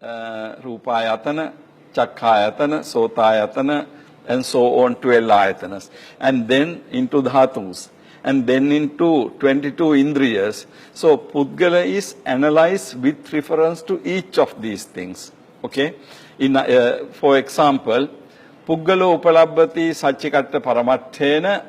Rupayatana, Chakkayatana, Sotayatana, and so on, 12 ayatanas. And then into dhatus. And then into 22 indriyas. So Pudgala is analyzed with reference to each of these things. Okay? For example, Puggalo Upalabbati Sachikatta Paramattena,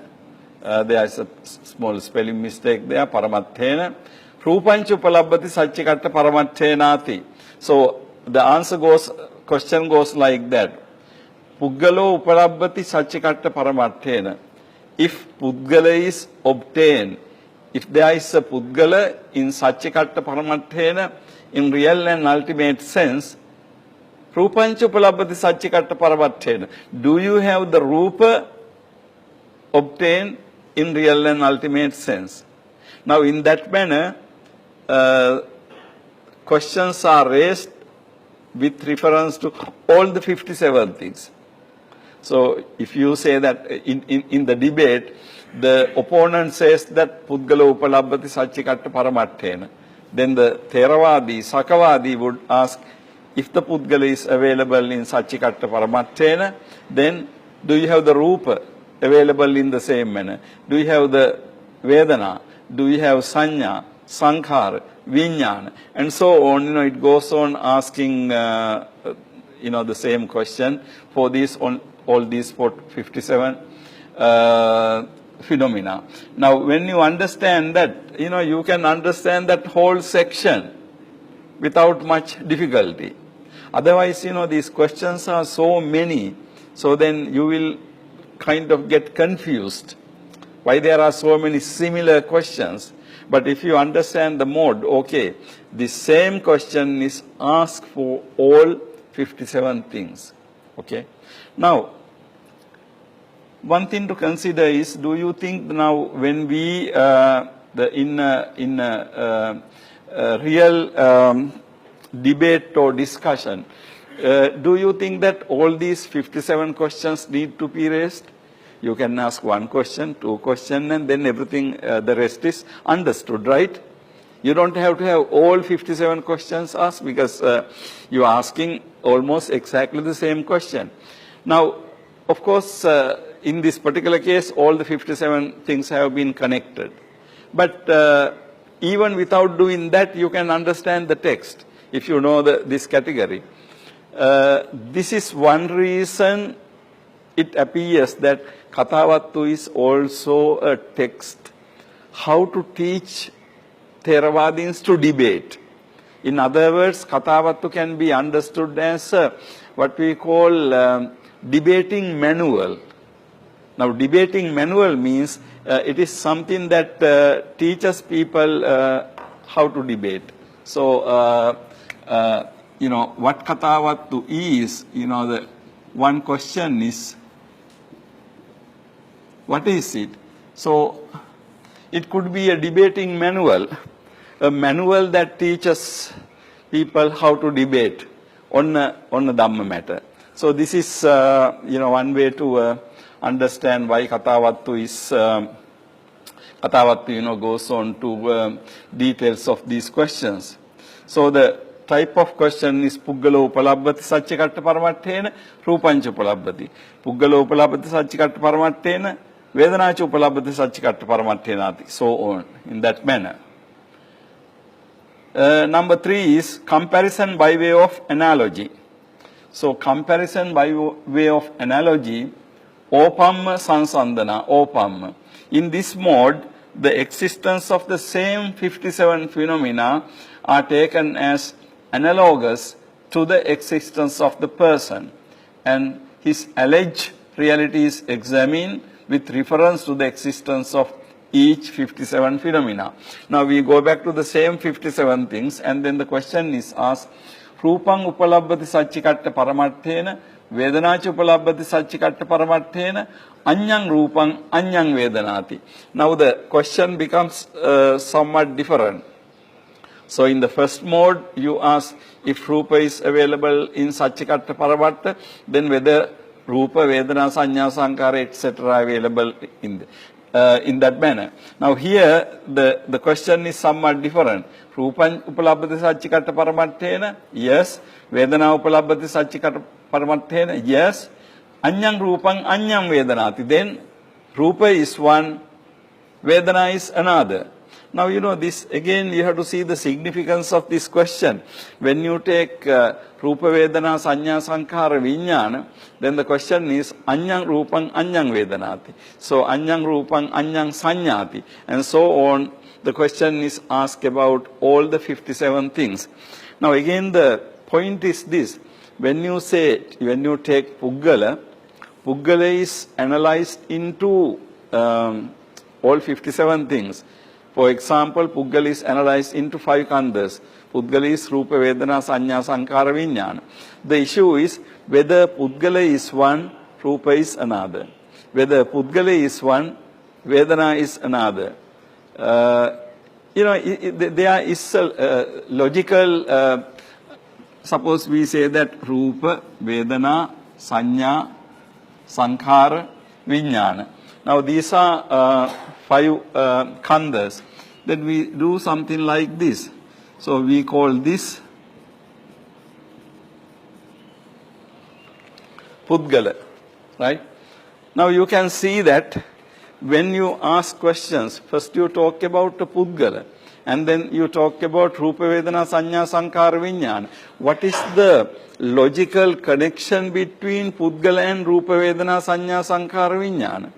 there is a small spelling mistake there, Paramattena. Rupancha Upalabbati Sachikatta Paramattenati. So the question goes like that. Puggalo Upalabbati Sachikatta Paramattena. If Pudgala is obtained, if there is a Pudgala in Sachikatta Paramattena, in real and ultimate sense, Rupancha Upalabbati Sachikatta Paramattena. Do you have the Rupa obtained in real and ultimate sense? Now in that manner, questions are raised with reference to all the 57 things. So if you say that in the debate, the opponent says that Pudgala Upalabbati Sachikatta Paramattena, then the Theravadi, Sakavadi would ask, if the Pudgala is available in Sachikatta Paramattena, then do you have the Rupa available in the same manner? Do you have the Vedana? Do you have Sanya, Sankhara, Vijnana? And so on, it goes on asking, the same question for these, all these 57 phenomena. Now, when you understand that, you can understand that whole section without much difficulty. Otherwise, these questions are so many, so then you will kind of get confused why there are so many similar questions. But if you understand the mode, okay, the same question is asked for all 57 things. Okay. Now, one thing to consider is, do you think now when we in real debate or discussion, do you think that all these 57 questions need to be raised? You can ask one question, two questions, and then everything, the rest is understood, right? You don't have to have all 57 questions asked because you are asking almost exactly the same question. Now, of course, in this particular case, all the 57 things have been connected. But even without doing that, you can understand the text if you know this category. This is one reason it appears that Kathavattu is also a text how to teach Theravadins to debate. In other words, Kathavattu can be understood as what we call debating manual. Now, debating manual means it is something that teaches people how to debate. So, what Kathavattu is, the one question is, what is it? So, it could be a debating manual, a manual that teaches people how to debate on a Dhamma matter. So, this is, one way to understand why Kathavattu is, goes on to details of these questions. So, the type of question is Puggalo Upalabbati Sachikatta Paramattena, Rupancha Upalabbati. Puggalo Upalabbati Sachikatta Paramattena, Vedanacha Upalabbati Sachikatta Paramattenati, so on, in that manner. Number 3 is comparison by way of analogy. So, comparison by way of analogy, Opamma Sansandana, Opamma. In this mode, the existence of the same 57 phenomena are taken as analogous to the existence of the person, and his alleged reality is examined with reference to the existence of each 57 phenomena. Now we go back to the same 57 things, and then the question is asked, Rupang Upalabbati Sachikatta Paramattena, Vedanacha Upalabbati Sachikatta Paramattena, Anyang Rupang, Anyang Vedanati. Now the question becomes somewhat different. So in the first mode, you ask if Rupa is available in Sachikatta Paramatta, then whether Rupa, Vedana, Sanya, Sankhara, etc. available in the. in that manner. Now here, the question is somewhat different. Rupan upalabhati sachikata paramattena? Yes. Vedana upalabhati sachikata paramattena? Yes. Anyang rupang anyang vedanati. Then rupa is one, Vedana is another. Now, you know, this again, you have to see the significance of this question. When you take Rupa Vedana Sanya Sankhara Vijnana, then the question is Anyang Rupang Anyang Vedanati. So, Anyang Rupang Anyang Sanyati. And so on. The question is asked about all the 57 things. Now, again, the point is this. When you take Puggala, Puggala is analyzed into all 57 things. For example, Puggala is analyzed into 5 khandhas. Puggala is Rupa, Vedana, Sanya, Sankhara, Vijnana. The issue is whether Puggala is one, Rupa is another. Whether Puggala is one, Vedana is another. There is a logical, suppose we say that Rupa, Vedana, Sanya, Sankhara, Vijnana. Now these are 5 khandhas. Then we do something like this. So we call this Puggala, right? Now you can see that when you ask questions, first you talk about the Puggala, and then you talk about Rupa, Vedana, Sanya, Sankhara, Vijnana. What is the logical connection between Puggala and Rupa, Vedana, Sanya, Sankhara, Vijnana?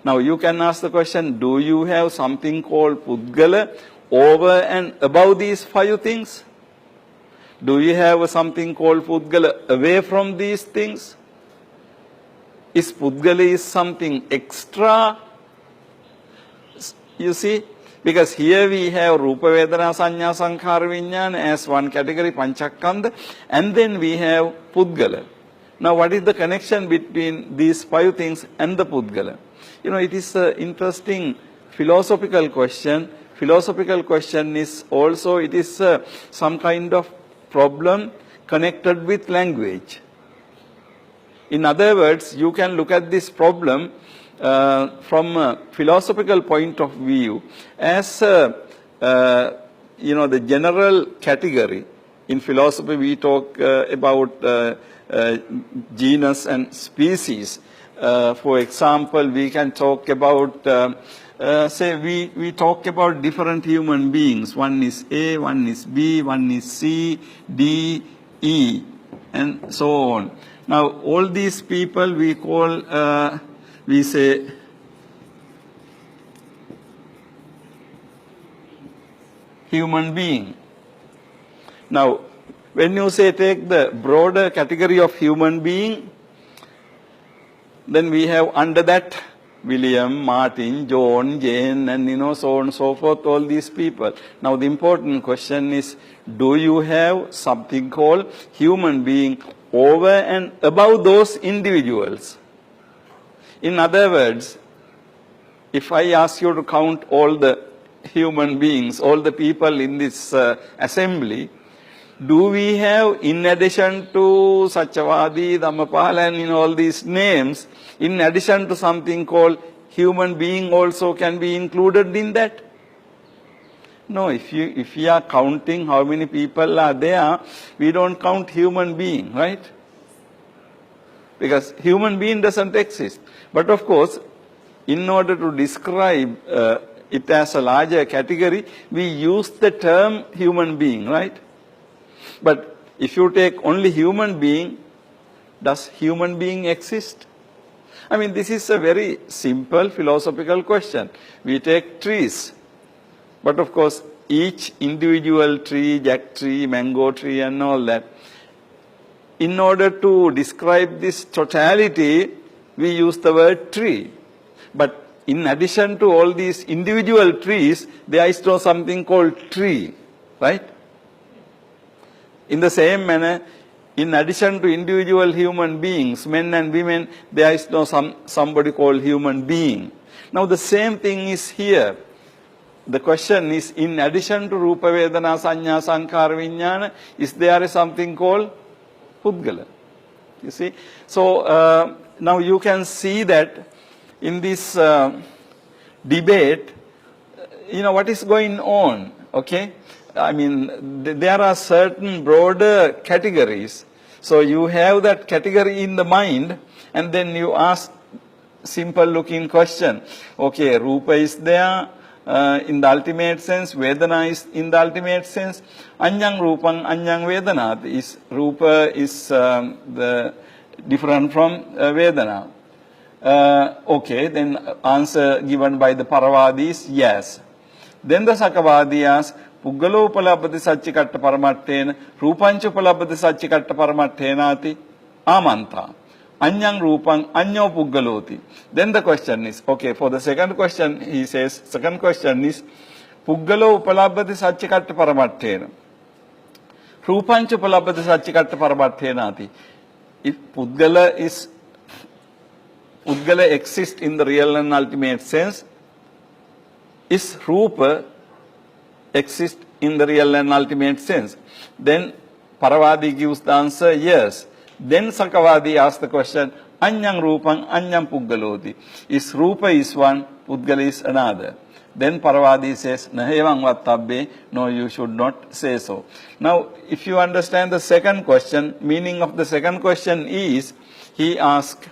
Now you can ask the question, do you have something called Puggala over and above these 5 things? Do you have something called Puggala away from these things? Is Puggala is something extra? You see? Because here we have Rupa, Vedana, Sanya, Sankhara, Vijnana as one category, Panchakandha, and then we have Puggala. Now what is the connection between these 5 things and the Puggala? You know, it is an interesting philosophical question. Philosophical question is also, it is some kind of problem connected with language. In other words, you can look at this problem from a philosophical point of view as, the general category. In philosophy, we talk about genus and species. For example, we can talk about, we talk about different human beings. One is A, one is B, one is C, D, E, and so on. Now, all these people we call, we say, human being. Now, when you say take the broader category of human being, then we have under that William, Martin, John, Jane, and so on and so forth, all these people. Now the important question is, do you have something called human being over and above those individuals? In other words, if I ask you to count all the human beings, all the people in this assembly, do we have, in addition to Satyavadi, Dhammapala, and all these names, in addition to something called human being also can be included in that? No, if you are counting how many people are there, we don't count human being, right? Because human being doesn't exist. But of course, in order to describe it as a larger category, we use the term human being, right? But if you take only human being, does human being exist? I mean, this is a very simple philosophical question. We take trees, but of course, each individual tree, jack tree, mango tree, and all that, in order to describe this totality, we use the word tree. But in addition to all these individual trees, there is no something called tree, right? In the same manner, in addition to individual human beings, men and women, there is no somebody called human being. Now the same thing is here. The question is, in addition to Rupa, Vedana, Sanya, Sankhara, Vijnana, is there something called Puggala? You see? So now you can see that in this debate, what is going on, okay? I mean, there are certain broader categories. So you have that category in the mind, and then you ask simple looking question. Okay, Rupa is there in the ultimate sense, Vedana is in the ultimate sense. Anyang Rupang, Anyang Vedana. Is Rupa is different from Vedana. Okay, then answer given by the Paravadi is yes. Then the Sakavadi asks, Puggalo Palabati Sachikatta Paramattena, Rupancha Palabati Sachikatta Paramattenati, Amanta. Anyang Rupang, Anyo Puggaloti. Then the question is, okay, for the second question, he says, second question is, Puggalo Palabati Sachikatta Paramattena. Rupancha Palabati Sachikatta Paramattenati. If Puggala exists in the real and ultimate sense, is Rupa exist in the real and ultimate sense? Then Paravadi gives the answer, yes. Then Sakavadi asks the question, Anyang Rupang, Anyang Puggaloti. Is Rupa is one, Pudgala is another. Then Paravadi says, Nahevang Vattabbe, no, you should not say so. Now, if you understand the second question, meaning of the second question is, he asks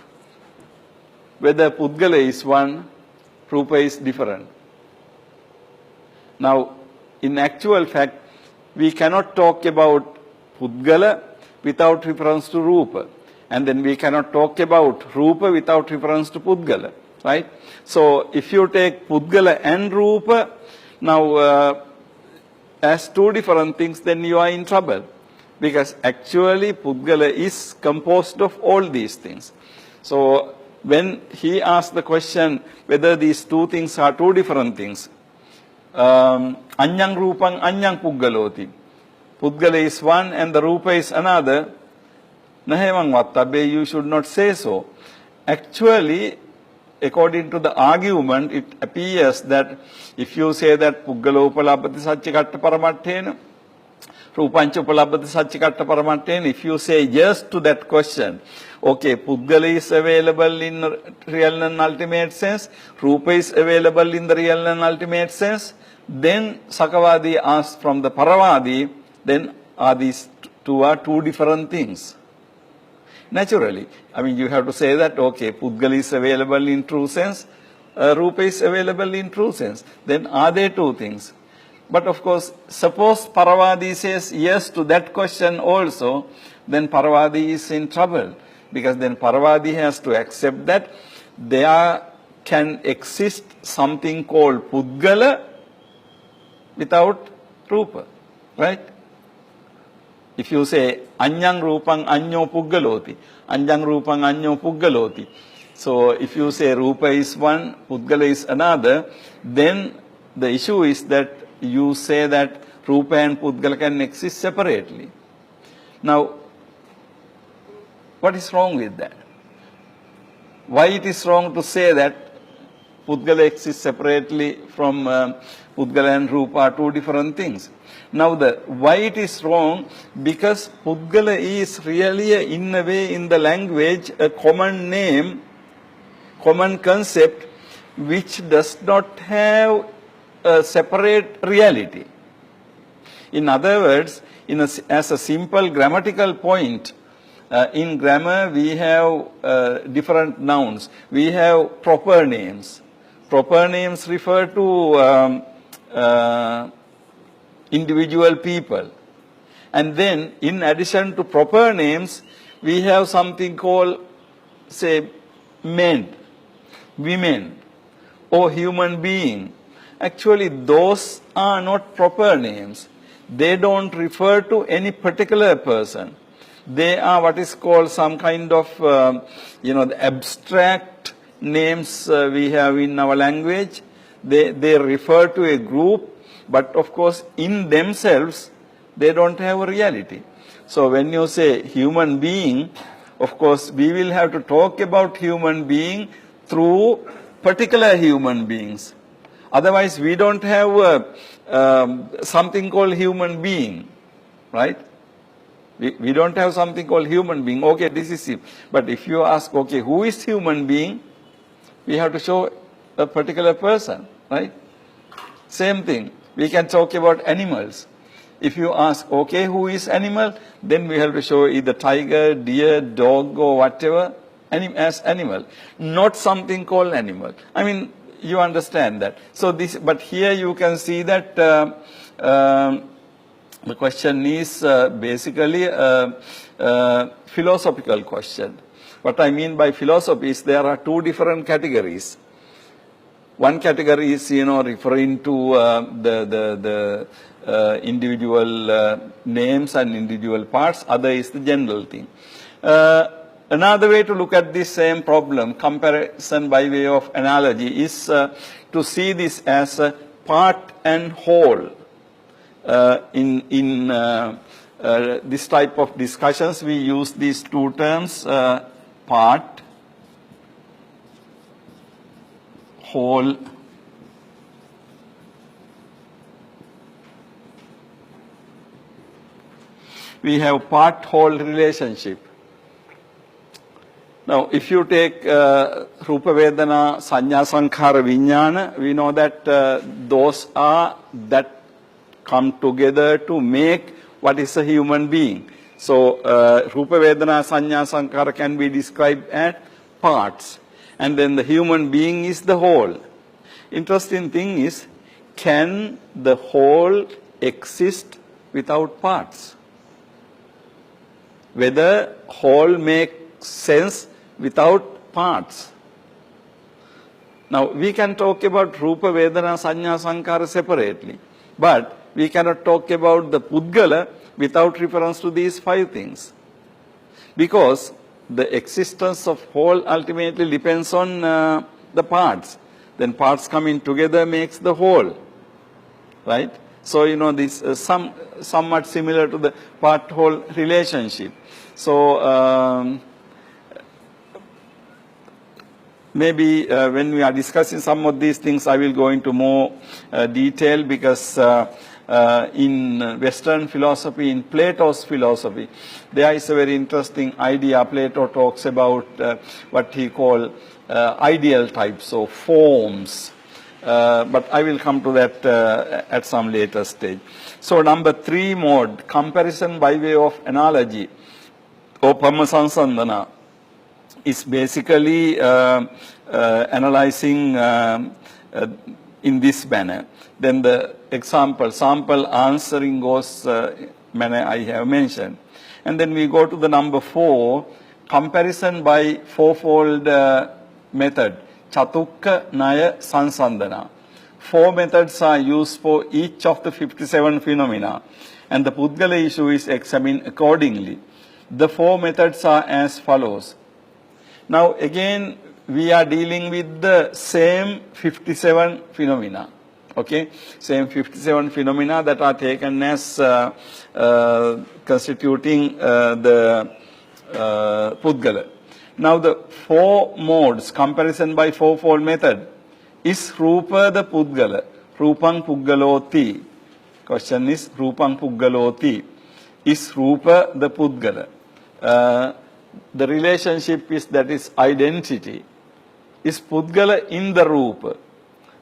whether Pudgala is one, Rupa is different. Now, in actual fact, we cannot talk about Pudgala without reference to Rupa. And then we cannot talk about Rupa without reference to Pudgala, right? So, if you take Pudgala and Rupa, now as two different things, then you are in trouble. Because actually Pudgala is composed of all these things. So, when he asked the question whether these two things are two different things, Anyang Rupang, Anyang Puggaloti. Pudgala is one and the Rupa is another. Nahevang Vattabbe, you should not say so. Actually, according to the argument, it appears that if you say that Puggalo Palabati Sachikatta Paramattena, Rupancha Palabati Sachikatta Paramattena, if you say yes to that question, okay, Pudgala is available in real and ultimate sense, Rupa is available in the real and ultimate sense, then Sakavadi asks from the Paravadi, then are these two are two different things? Naturally, I mean, you have to say that, okay, Pudgala is available in true sense, Rupa is available in true sense. Then are they two things? But of course, suppose Paravadi says yes to that question also, then Paravadi is in trouble. Because then Paravadi has to accept that there can exist something called Pudgala without Rupa, right? If you say Anyang Rupang Anyo Puggaloti, Anyang Rupang Anyo Puggaloti. So if you say Rupa is one, Pudgala is another, then the issue is that you say that Rupa and Pudgala can exist separately. Now, what is wrong with that? Why it is wrong to say that Pudgala exists separately from Pudgala and Rupa are two different things? Now, why it is wrong? Because Pudgala is really, in a way, in the language, a common name, common concept, which does not have a separate reality. In other words, as a simple grammatical point, in grammar we have different nouns. We have proper names. Proper names refer to individual people. And then, in addition to proper names, we have something called, say, men, women, or human being. Actually, those are not proper names. They don't refer to any particular person. They are what is called some kind of, the abstract names we have in our language. They refer to a group, but of course, in themselves, they don't have a reality. So when you say human being, of course, we will have to talk about human being through particular human beings. Otherwise, we don't have something called human being, right? We don't have something called human being. Okay, this is him. But if you ask, okay, who is human being? We have to show a particular person, right? Same thing. We can talk about animals. If you ask, okay, who is animal? Then we have to show either tiger, deer, dog, or whatever as animal. Not something called animal. I mean, you understand that. So this, but here you can see that the question is basically a philosophical question. What I mean by philosophy is there are two different categories. One category is, referring to the individual names and individual parts. Other is the general thing. Another way to look at this same problem, comparison by way of analogy, is to see this as a part and whole. In this type of discussions, we use these two terms, part, whole. We have part-whole relationship. Now, if you take Rupa Vedana, Sanya Sankhara Vijnana, we know that those are that come together to make what is a human being. So, Rupa Vedana, Sanya Sankhara can be described as parts. And then the human being is the whole. Interesting thing is, can the whole exist without parts? Whether whole makes sense without parts. Now, we can talk about Rupa, Vedana, Sanya, Sankhara separately. But we cannot talk about the Pudgala without reference to these five things. Because the existence of whole ultimately depends on the parts. Then parts coming together makes the whole. Right? So, this is somewhat similar to the part-whole relationship. So, maybe when we are discussing some of these things, I will go into more detail, because in Western philosophy, in Plato's philosophy, there is a very interesting idea. Plato talks about what he calls ideal types, or forms. But I will come to that at some later stage. So, number 3 mode, comparison by way of analogy, or Pamasansandana, is basically analyzing in this manner. Then the sample answering goes manner I have mentioned. And then we go to the number 4, comparison by fourfold method, Chatukka Naya Sansandana. 4 methods are used for each of the 57 phenomena, and the Pudgala issue is examined accordingly. The 4 methods are as follows. Now again, we are dealing with the same 57 phenomena. Okay, same 57 phenomena that are taken as constituting the Pudgala. Now the 4 modes, comparison by fourfold method, is Rupa the Pudgala, Rupang Puggaloti. Question is, Rupang Puggaloti. Is Rupa the Pudgala? The relationship is, that is identity. Is Pudgala in the Rupa?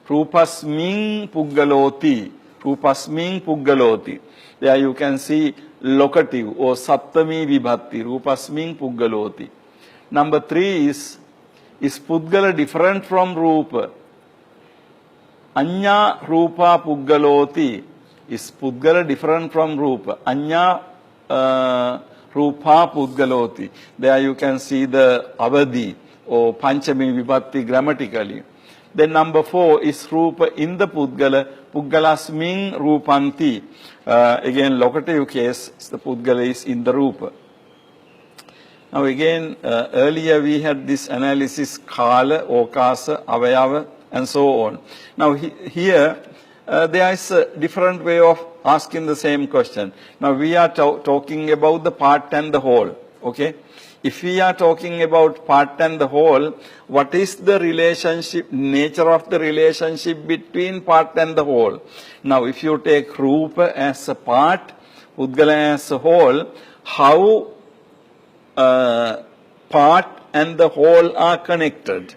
Rupasming Puggaloti. Rupasming Puggaloti. There you can see locative or Saptami Vibhatti. Rupasming Puggaloti. Number 3 is Pudgala different from Rupa? Anya Rupa Puggaloti. Is Pudgala different from Rupa? Anya Rupa Pudgaloti. There you can see the Avadi or Panchami Vibhatti grammatically. Then number 4 is Rupa in the Pudgala, Puggalasming Rupanti. Again, locative case, the Pudgala is in the Rupa. Now again, earlier we had this analysis, Kala, Okasa, Avayava, and so on. Now here, there is a different way of asking the same question. Now we are talking about the part and the whole. Okay? If we are talking about part and the whole, what is the relationship, nature of the relationship between part and the whole? Now if you take Rupa as a part, Pudgala as a whole, how part and the whole are connected?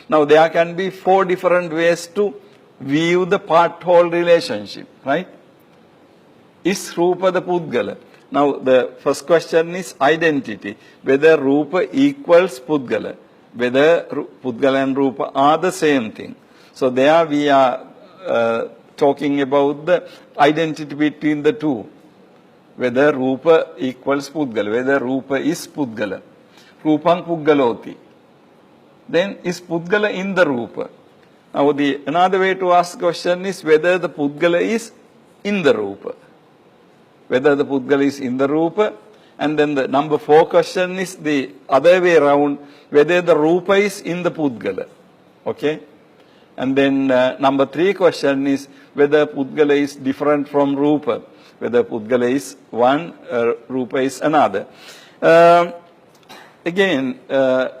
Now there can be 4 different ways to view the part-whole relationship, right? Is Rupa the Pudgala? Now the first question is identity, whether Rupa equals Pudgala, whether Pudgala and Rupa are the same thing. So there we are talking about the identity between the two, whether Rupa equals Pudgala, whether Rupa is Pudgala. Rupang Pudgaloti. Then is Pudgala in the Rupa? Now another way to ask question is whether the Pudgala is in the Rupa. Whether the Pudgala is in the Rupa. And then the number 4 question is the other way around, whether the Rupa is in the Pudgala. Okay? And then number 3 question is whether Pudgala is different from Rupa. Whether Pudgala is one, Rupa is another. Again,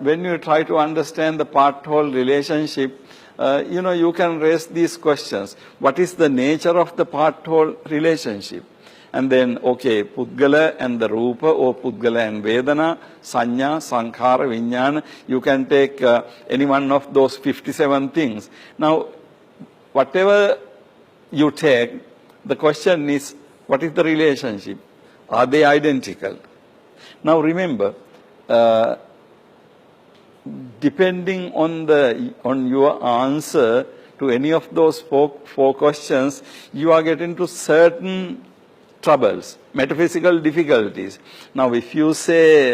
when you try to understand the part-whole relationship, you can raise these questions. What is the nature of the part-whole relationship? And then, okay, Pudgala and the Rupa, or Pudgala and Vedana, Sanya, Sankhara, Vijnana, you can take any one of those 57 things. Now, whatever you take, the question is, what is the relationship? Are they identical? Now remember, depending on your answer to any of those four questions, you are getting to certain troubles, metaphysical difficulties. Now, if you say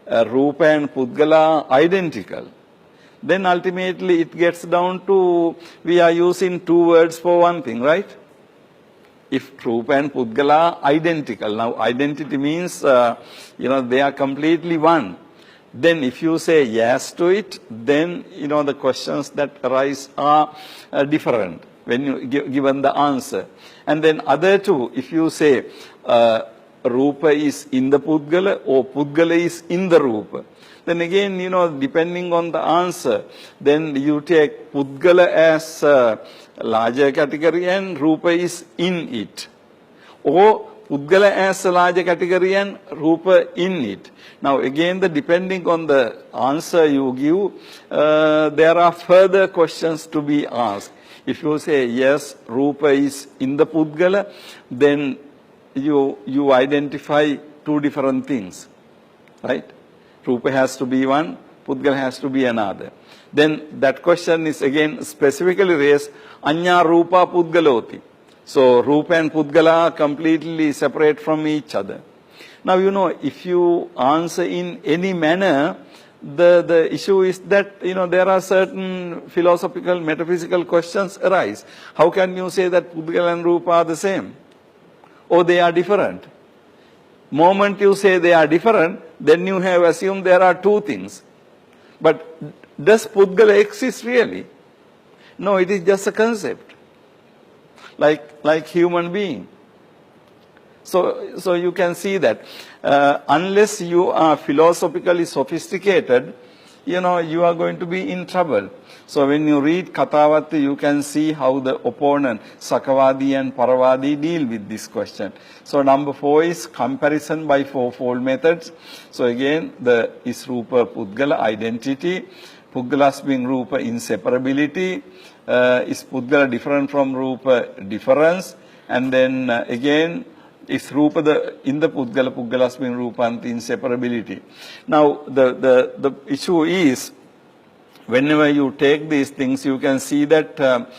Rupa and Pudgala are identical, then ultimately it gets down to, we are using 2 words for one thing, right? If Rupa and Pudgala are identical, now identity means, they are completely one. Then if you say yes to it, then, the questions that arise are different when you given the answer. And then other 2, if you say Rupa is in the Pudgala or Pudgala is in the Rupa, then again, depending on the answer, then you take Pudgala as a larger category and Rupa is in it. Or Pudgala as a larger category and Rupa in it. Now again, depending on the answer you give, there are further questions to be asked. If you say yes, Rupa is in the Pudgala, then you identify 2 different things, right? Rupa has to be one, Pudgala has to be another. Then that question is again specifically raised, Anya Rupa Pudgaloti. So Rupa and Pudgala are completely separate from each other. Now, if you answer in any manner, the issue is that, there are certain philosophical, metaphysical questions arise. How can you say that Pudgala and Rupa are the same? Or they are different? Moment you say they are different, then you have assumed there are 2 things. But does Pudgala exist really? No, it is just a concept. Like human being. So you can see that unless you are philosophically sophisticated, you are going to be in trouble. So when you read Kathavatti, you can see how the opponent, Sakavadi and Paravadi, deal with this question. So number 4 is comparison by 4-fold methods. So again, is Rupa Pudgala identity, Pudgalas being Rupa inseparability, is Pudgala different from Rupa difference, and then again, is Rupa in the Pudgala, Pudgalas being Rupa and inseparability. Now, the issue is, whenever you take these things, you can see that the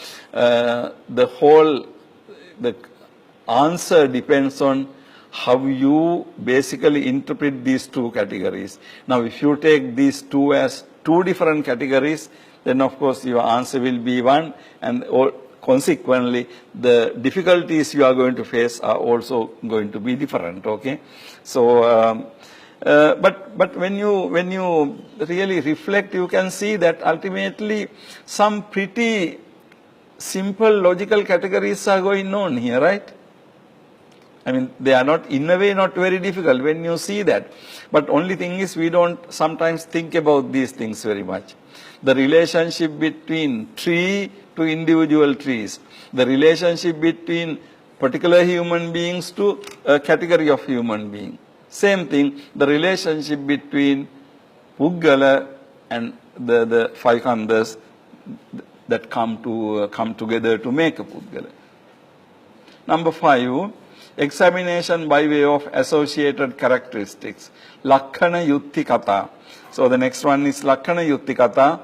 answer depends on how you basically interpret these 2 categories. Now, if you take these 2 as 2 different categories, then of course your answer will be one, and consequently the difficulties you are going to face are also going to be different. Okay, so but when you really reflect, you can see that ultimately some pretty simple logical categories are going on here, right? I mean, they are not, in a way, not very difficult when you see that. But only thing is, we don't sometimes think about these things very much. The relationship between tree to individual trees, the relationship between particular human beings to a category of human being. Same thing, the relationship between Pudgala and the five khandhas that come together to make a Pudgala. Number 5, examination by way of associated characteristics. Lakhana Yutti Katha. So the next one is Lakhana Yutti Katha.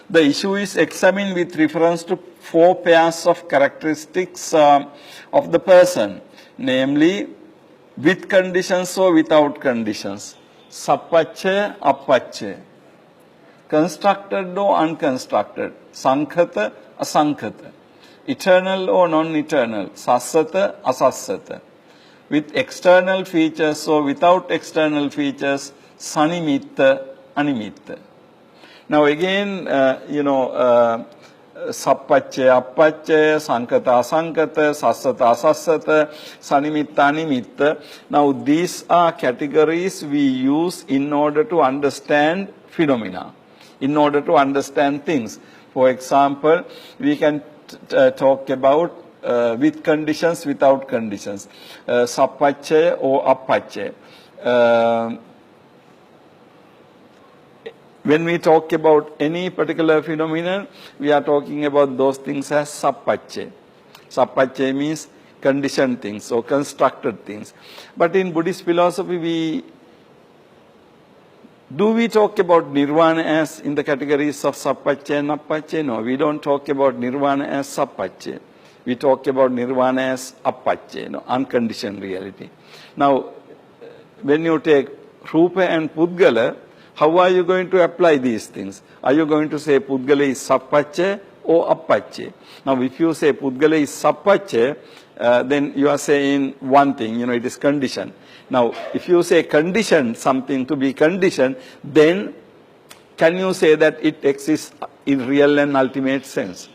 The issue is examined with reference to 4 pairs of characteristics of the person, namely with conditions or without conditions. Sappache, Appache. Constructed or unconstructed. Sankhata, Asankhata. Eternal or non-eternal. Sassata, Asassata. With external features or without external features. Sanimitta, Animitta. Now again, Sappache, Appache, Sankhata, Asankhata, Sassata, Asassata, Sanimitta, Animitta. Now these are categories we use in order to understand phenomena, in order to understand things. For example, we can talk about with conditions, without conditions. Sappache or Appache. When we talk about any particular phenomenon, we are talking about those things as Sappache. Sappache means conditioned things or constructed things. But in Buddhist philosophy, do we talk about Nirvana as in the categories of Sappache and Appache? No, we don't talk about Nirvana as Sappache. We talk about Nirvana as Appache, unconditioned reality. Now, when you take Rupa and Pudgala, how are you going to apply these things? Are you going to say Pudgala is Sappache or Appache? Now, if you say Pudgala is Sappache, then you are saying one thing, it is conditioned. Now, if you say condition, something to be conditioned, then can you say that it exists in real and ultimate sense?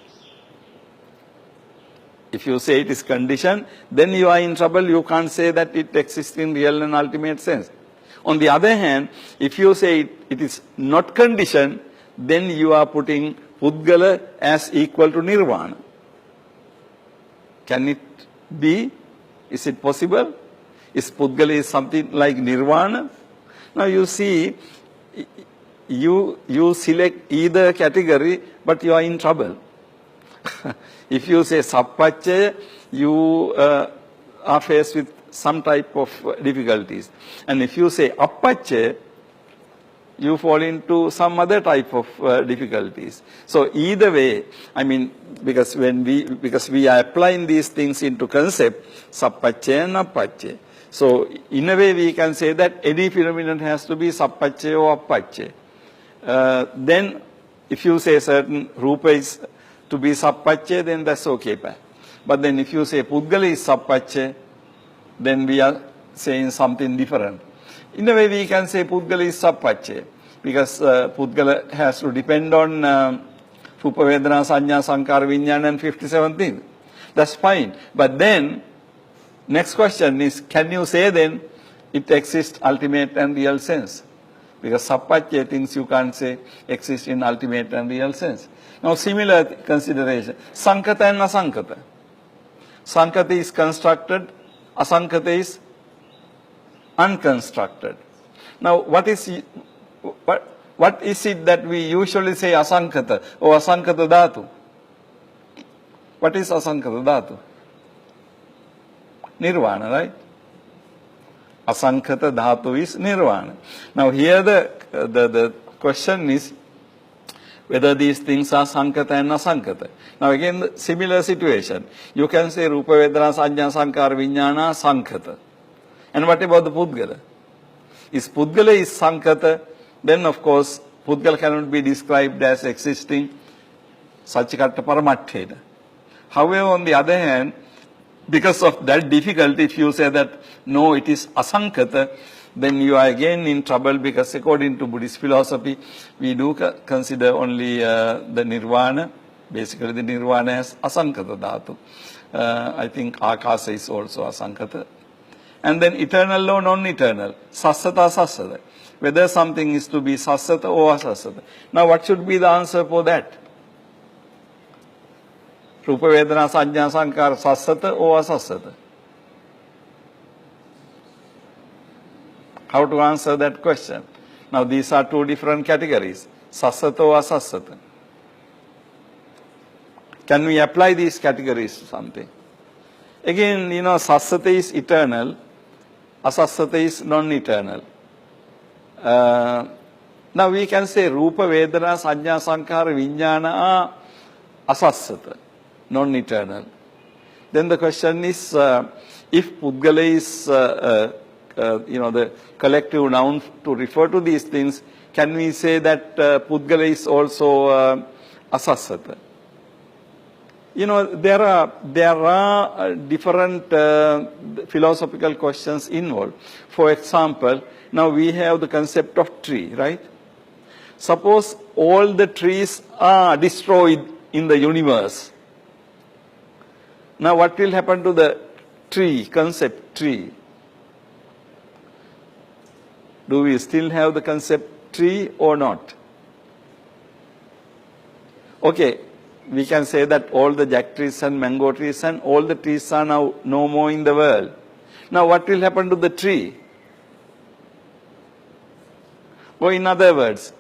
If you say it is conditioned, then you are in trouble. You can't say that it exists in real and ultimate sense. On the other hand, if you say it is not conditioned, then you are putting Pudgala as equal to Nirvana. Can it be? Is it possible? Is Pudgala is something like Nirvana? Now you see, you select either category, but you are in trouble. If you say Sappache, you are faced with some type of difficulties. And if you say Appache, you fall into some other type of difficulties. So either way, because we are applying these things into concept, Sappache and Appache. So in a way we can say that any phenomenon has to be Sappache or Appache. Then if you say certain Rupa is to be Sappache, then that's okay. But then if you say Pudgala is Sappache, then we are saying something different. In a way, we can say Pudgala is Sappache, because Pudgala has to depend on Rupa, Vedana, Sanya, Sankara, Vijnana and 57 things. That's fine. But then, next question is, can you say then it exists ultimate and real sense? Because Sappache things you can't say exist in ultimate and real sense. Now, similar consideration, Sankhata and Asankhata. Sankhata is constructed, Asankhata is unconstructed. Now, what is it that we usually say Asankhata or Asankhata Dhatu? What is Asankhata Dhatu? Nirvana, right? Asankhata Dhatu is Nirvana. Now, here the question is whether these things are Sankhata and Asankhata. Now again, similar situation. You can say Rupa, Vedana, Sanya, Sankara, Vijnana, Sankhata. And what about the Pudgala? If Pudgala is Sankhata, then of course Pudgala cannot be described as existing Sachikatta Paramattena. However, on the other hand, because of that difficulty, if you say that no, it is Asankhata, then you are again in trouble, because according to Buddhist philosophy, we do consider only the Nirvana, basically the Nirvana as Asankhata Dhatu. I think Akasa is also Asankhata. And then eternal or non-eternal, Sassata, Sassata. Whether something is to be Sassata or Asassata. Now what should be the answer for that? Rupa, Vedana, Sanya, Sankara, Sassata or Asassata? How to answer that question? Now these are two different categories. Sassata or asassata? Can we apply these categories to something? Again, sassata is eternal, asassata is non-eternal. Now we can say Rupa, Vedana, Sanya, Sankhara, Vijnana are asassata, non-eternal. Then the question is, if Pudgala is, the collective noun to refer to these things, can we say that Pudgala is also asassata? There are different philosophical questions involved. For example, now we have the concept of tree, right? Suppose all the trees are destroyed in the universe. Now what will happen to the tree, concept tree? Do we still have the concept tree or not? Okay, we can say that all the jack trees and mango trees and all the trees are now no more in the world. Now what will happen to the tree? Or in other words,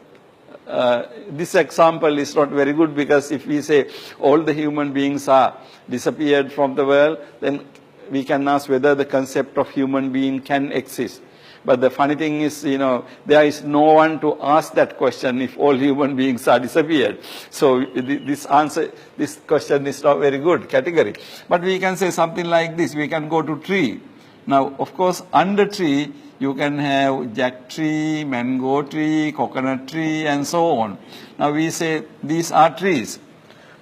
this example is not very good, because if we say all the human beings are disappeared from the world, then we can ask whether the concept of human being can exist. But the funny thing is, there is no one to ask that question if all human beings are disappeared. So this question is not very good category. But we can say something like this. We can go to tree. Now, of course, under tree, you can have jack tree, mango tree, coconut tree, and so on. Now we say these are trees.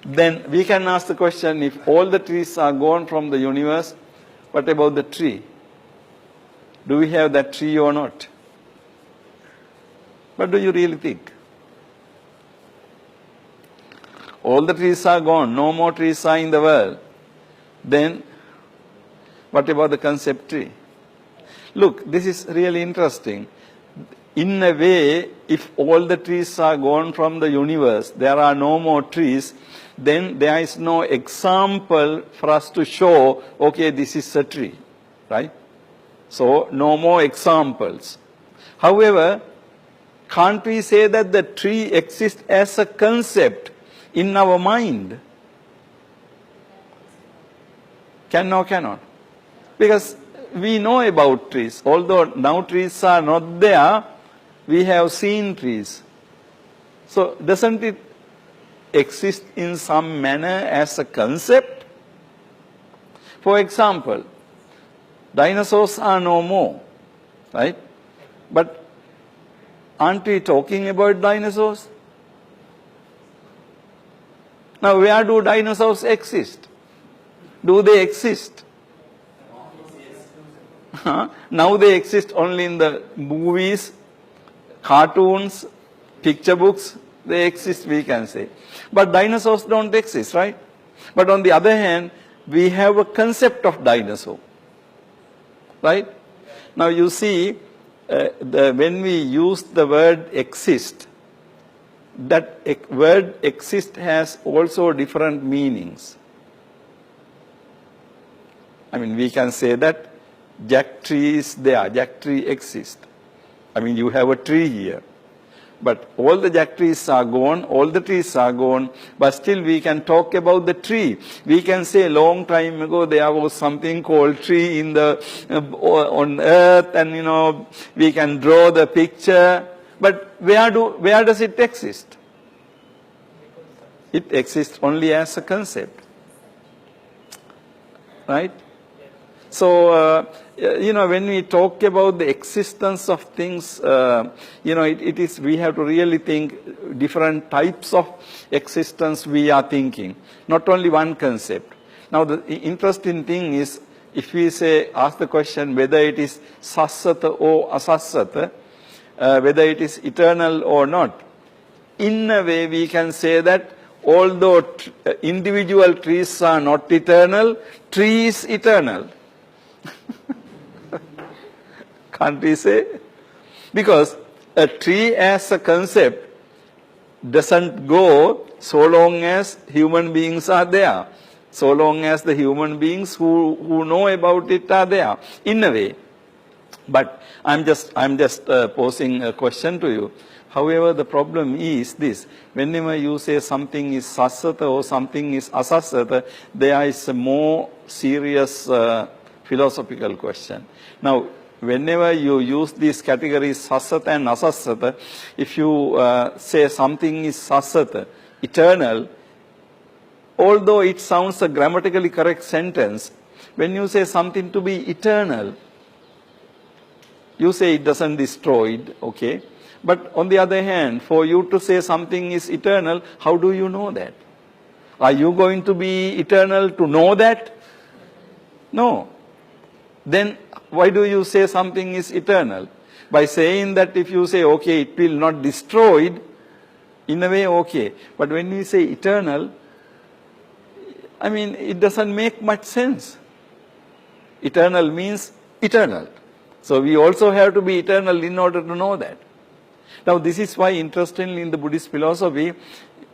Then we can ask the question, if all the trees are gone from the universe, what about the tree? Do we have that tree or not? What do you really think? All the trees are gone, no more trees are in the world. Then, what about the concept tree? Look, this is really interesting. In a way, if all the trees are gone from the universe, there are no more trees, then there is no example for us to show, okay, this is a tree, right? So, no more examples. However, can't we say that the tree exists as a concept in our mind? Can or cannot? Because we know about trees. Although now trees are not there, we have seen trees. So, doesn't it exist in some manner as a concept? For example, dinosaurs are no more, right? But aren't we talking about dinosaurs? Now, where do dinosaurs exist? Do they exist? Now they exist only in the movies, cartoons, picture books. They exist, we can say. But dinosaurs don't exist, right? But on the other hand, we have a concept of dinosaur. Right? Now you see, when we use the word exist, that word exist has also different meanings. I mean, we can say that jack tree is there, jack tree exists. I mean, you have a tree here. But all the jack trees are gone, all the trees are gone, but still we can talk about the tree. We can say long time ago there was something called tree in the on earth, and we can draw the picture. But where does it exist? It exists only as a concept. Right? So, when we talk about the existence of things, it is, we have to really think different types of existence we are thinking, not only one concept. Now, the interesting thing is, if we ask the question whether it is sassata or asassata, whether it is eternal or not, in a way we can say that although individual trees are not eternal, tree is eternal. Can't we say? Because a tree as a concept doesn't go so long as human beings are there, so long as the human beings who know about it are there, in a way. But I'm just posing a question to you. However, the problem is this: whenever you say something is sassata or something is asassata, there is a more serious philosophical question. Now, whenever you use these categories sassata and asassata, if you say something is sassata, eternal, although it sounds a grammatically correct sentence, when you say something to be eternal, you say it doesn't destroy it, okay? But on the other hand, for you to say something is eternal, how do you know that? Are you going to be eternal to know that? No. Then why do you say something is eternal? By saying that if you say, okay, it will not destroy it, in a way, okay. But when you say eternal, I mean, it doesn't make much sense. Eternal means eternal. So we also have to be eternal in order to know that. Now, this is why, interestingly, in the Buddhist philosophy,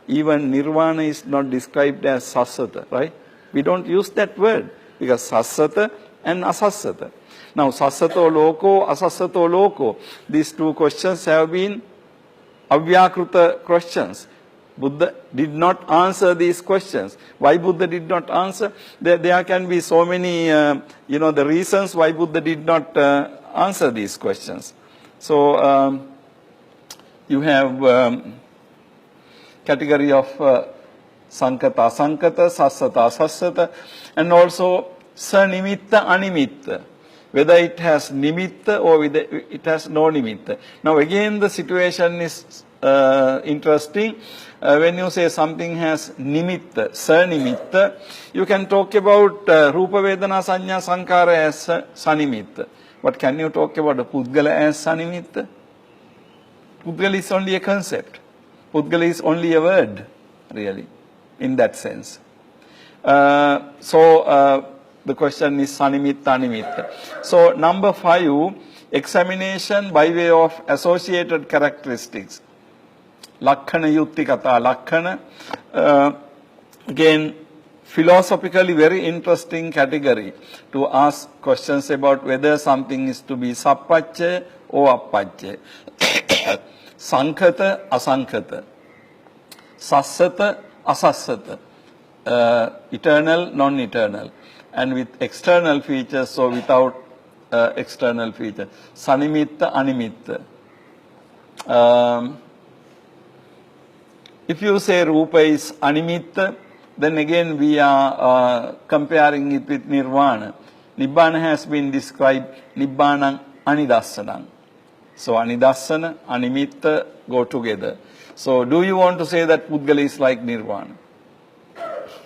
even nirvana is not described as sassata, right? We don't use that word, because sassata and asassata. Now, sassato loko, asassato loko, these two questions have been avyakruta questions. Buddha did not answer these questions. Why Buddha did not answer? There can be so many, the reasons why Buddha did not answer these questions. So, you have category of sankata, asankata, sassata, asassata, and also sanimitta, animitta, whether it has nimitta or whether it has no nimitta. Now again the situation is interesting. When you say something has nimitta, sanimitta, you can talk about rupa vedana sanya sankara as sanimitta. But can you talk about a pudgala as sanimitta? Pudgala is only a concept. Pudgala is only a word, really, in that sense. So the question is sanimitta, animitta. So number 5, examination by way of associated characteristics. Lakhana yukti kata. Lakhana, again, philosophically very interesting category to ask questions about whether something is to be sappacce or appacce. Sankhata, asankhata. Sassata, asassata. Eternal, non-eternal. And with external features, so without external feature. Sanimitta, animitta. If you say rupa is animitta, then again we are comparing it with nirvana. Nibbana has been described nibbanam anidassanam. So anidassana, animitta go together. So do you want to say that Pudgala is like nirvana?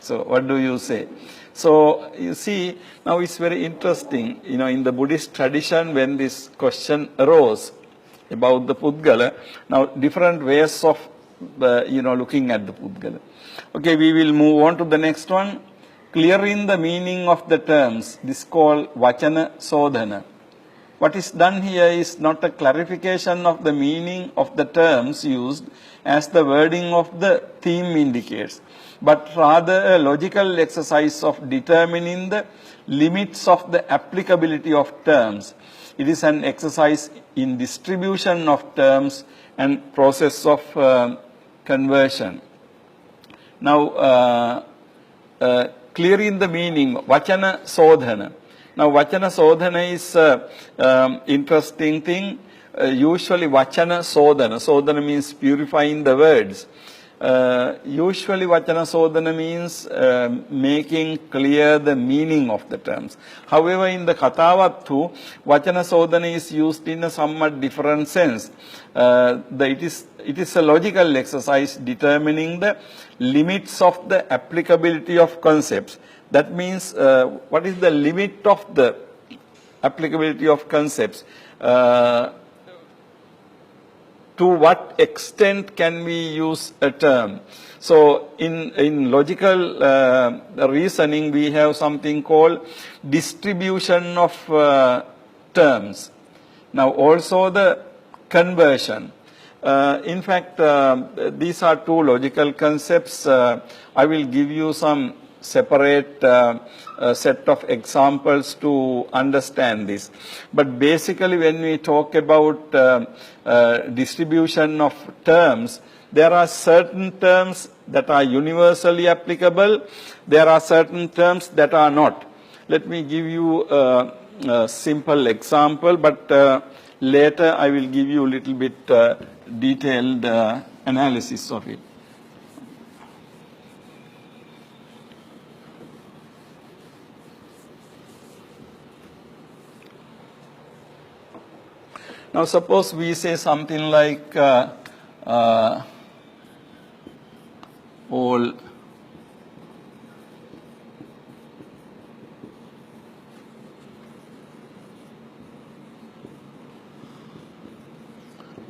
So what do you say? So you see, now it's very interesting, in the Buddhist tradition, when this question arose about the Pudgala, now different ways of, looking at the Pudgala. Okay, we will move on to the next one. Clearing the meaning of the terms, this is called Vachana Sodhana. What is done here is not a clarification of the meaning of the terms used as the wording of the theme indicates, but rather a logical exercise of determining the limits of the applicability of terms. It is an exercise in distribution of terms and process of conversion. Now, clearing the meaning, Vachana Sodhana. Now, Vachana Sodhana is an interesting thing. Usually, Vachana Sodhana. Sodhana means purifying the words. Usually, Vachana Sodhana means making clear the meaning of the terms. However, in the Kathavattu, Vachana Sodhana is used in a somewhat different sense. It is a logical exercise determining the limits of the applicability of concepts. That means, what is the limit of the applicability of concepts? To what extent can we use a term? So, in logical reasoning, we have something called distribution of terms. Now, also the conversion. In fact, these are two logical concepts. I will give you some separate set of examples to understand this. But basically when we talk about distribution of terms, there are certain terms that are universally applicable, there are certain terms that are not. Let me give you a simple example, but later I will give you a little bit detailed analysis of it. Now suppose we say something like all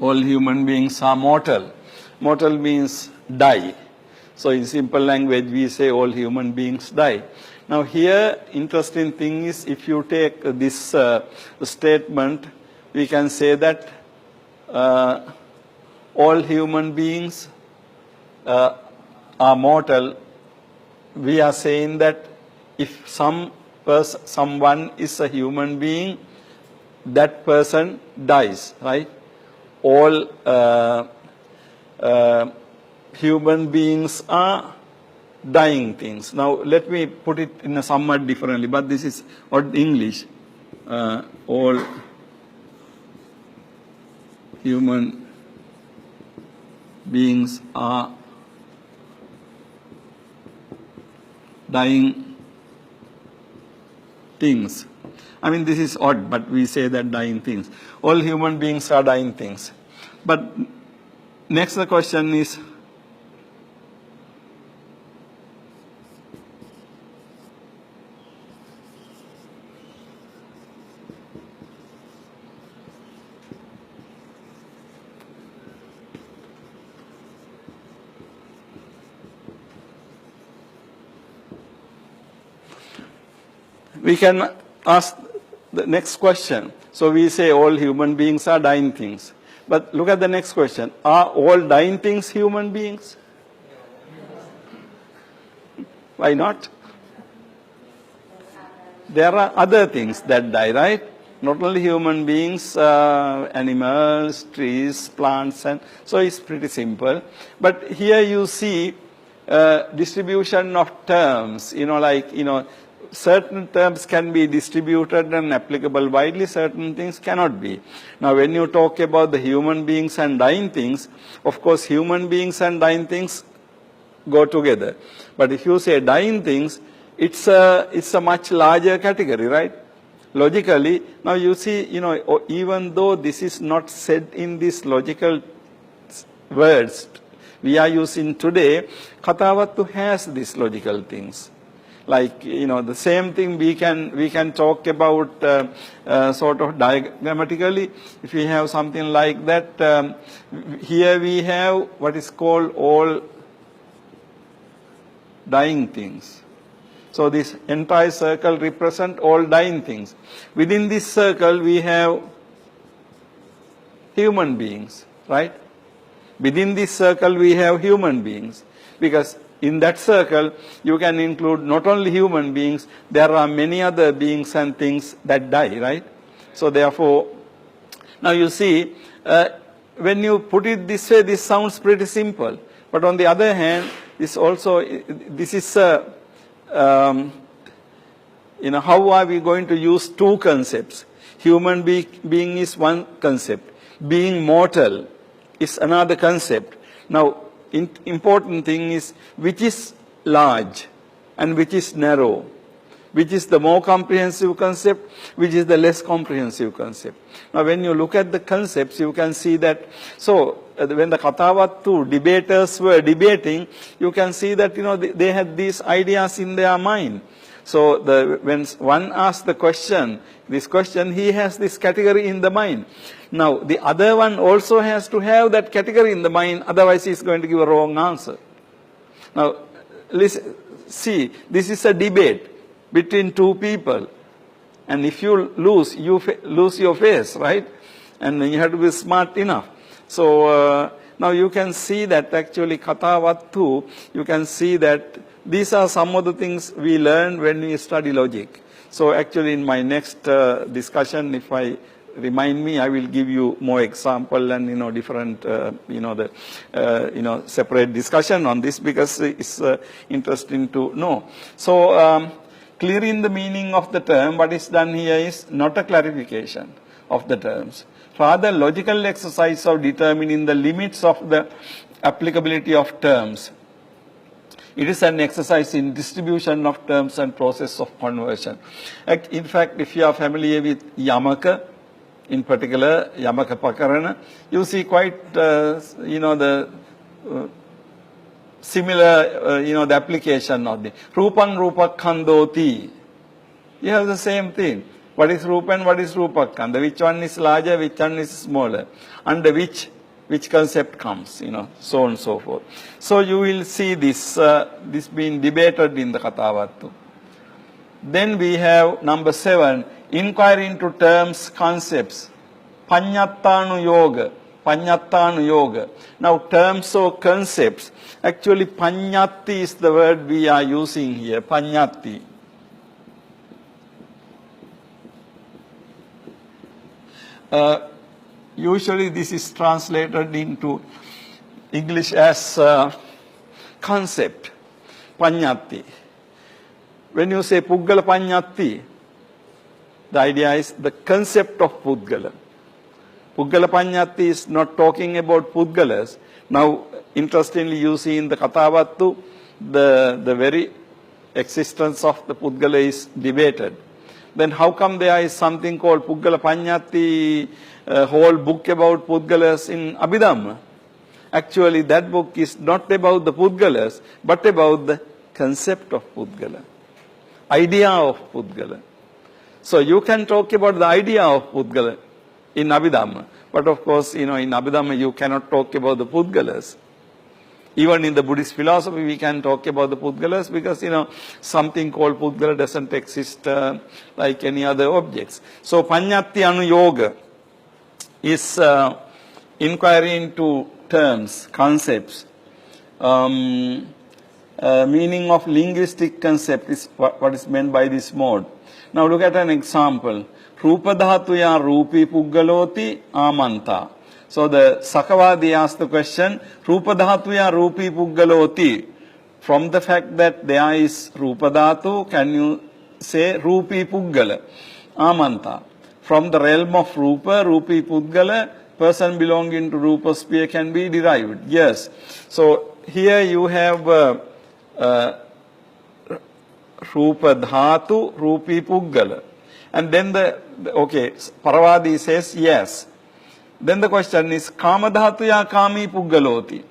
human beings are mortal. Mortal means die. So in simple language we say all human beings die. Now here interesting thing is if you take this statement, we can say that all human beings are mortal. We are saying that if someone is a human being, that person dies, right? All human beings are dying things. Now let me put it in a somewhat differently, but this is what English. All human beings are dying things. I mean, this is odd, but we say that dying things. All human beings are dying things. But next the question is, we can ask the next question. So we say all human beings are dying things. But look at the next question. Are all dying things human beings? Why not? There are other things that die, right? Not only human beings, animals, trees, plants, and so it's pretty simple. But here you see distribution of terms, certain terms can be distributed and applicable widely, certain things cannot be. Now when you talk about the human beings and dying things, of course human beings and dying things go together. But if you say dying things, it's a much larger category, right? Logically, now you see, even though this is not said in these logical words we are using today, Kathavattu has these logical things. Like, the same thing we can talk about sort of diagrammatically. If we have something like that, here we have what is called all dying things. So this entire circle represents all dying things. Within this circle we have human beings, right? Within this circle we have human beings, because in that circle, you can include not only human beings, there are many other beings and things that die, right? So therefore, now you see, when you put it this way, this sounds pretty simple. But on the other hand, this is how are we going to use two concepts? Human being is one concept. Being mortal is another concept. Now, important thing is which is large and which is narrow, which is the more comprehensive concept, which is the less comprehensive concept. Now when you look at the concepts, you can see that, so when the Kathavattu debaters were debating, you can see that they had these ideas in their mind. So when one asks the question, this question, he has this category in the mind. Now the other one also has to have that category in the mind, otherwise he is going to give a wrong answer. Now listen, see, this is a debate between two people, and if you lose, you lose your face, right? And you have to be smart enough. So Now you can see that actually Kathavattu, you can see that these are some of the things we learn when we study logic. So actually in my next discussion, if I remind me, I will give you more example and different separate discussion on this, because it's interesting to know. So clearing the meaning of the term, what is done here is not a clarification of the terms, rather logical exercise of determining the limits of the applicability of terms. It is an exercise in distribution of terms and process of conversion. In fact, if you are familiar with Yamaka, in particular Yamaka Pakarana, you see quite the similar the application of the Rupan Rupakhandoti. You have the same thing. What is Rupan, what is Rupakhanda? Which one is larger, which one is smaller? Under which concept comes, so on and so forth. So you will see this being debated in the Kathavattu. Then we have number 7, inquiry into terms, concepts. Panyattanu yoga. Now terms or concepts. Actually panyatti is the word we are using here. Panyatti. Usually this is translated into English as concept, panyatti. When you say Puggala Panyatti, the idea is the concept of Puggala. Puggala Panyatti is not talking about Puggalas. Now, interestingly, you see in the Kathavattu, the very existence of the Puggala is debated. Then how come there is something called Puggala Panyatti, a whole book about Puggalas in Abhidhamma? Actually, that book is not about the Puggalas, but about the concept of Puggala, idea of Puggala. So you can talk about the idea of Puggala in Abhidhamma, but of course, in Abhidhamma you cannot talk about the Puggalas. Even in the Buddhist philosophy, we can talk about the Puggalas because, something called Puggala doesn't exist like any other objects. So, Panyatti Anuyoga is inquiry into terms, concepts. Meaning of linguistic concept is what is meant by this mode. Now, look at an example. Rupadhatuya Rupi Puggaloti Amanta. So the Sakavadi asked the question, Rupadhatuya Rupi Puggaloti. From the fact that there is Rupadhatu, can you say Rupi Puggala? Amanta. From the realm of Rupa, Rupi Puggala, person belonging to Rupa sphere can be derived. Yes. So here you have Rupadhatu, Rupi Puggala. And then Paravadi says yes. Then the question is, Kamadhatuya Kami Puggaloti.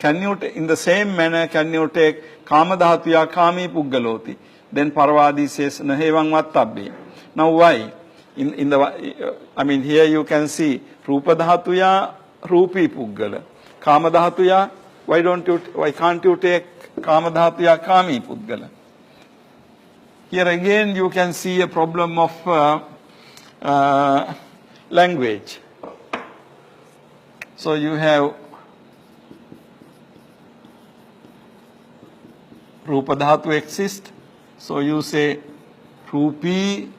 Can you, in the same manner, can you take Kamadhatuya Kami Puggaloti? Then Paravadi says, Nahevang Vattabbi. Now why? Here you can see, Rupadhatuya Rupi Puggala. Kamadhatuya, why can't you take Kamadhatuya Kami Puggala? Here again you can see a problem of language. So you have Rupadhatu exists. So you say Rupi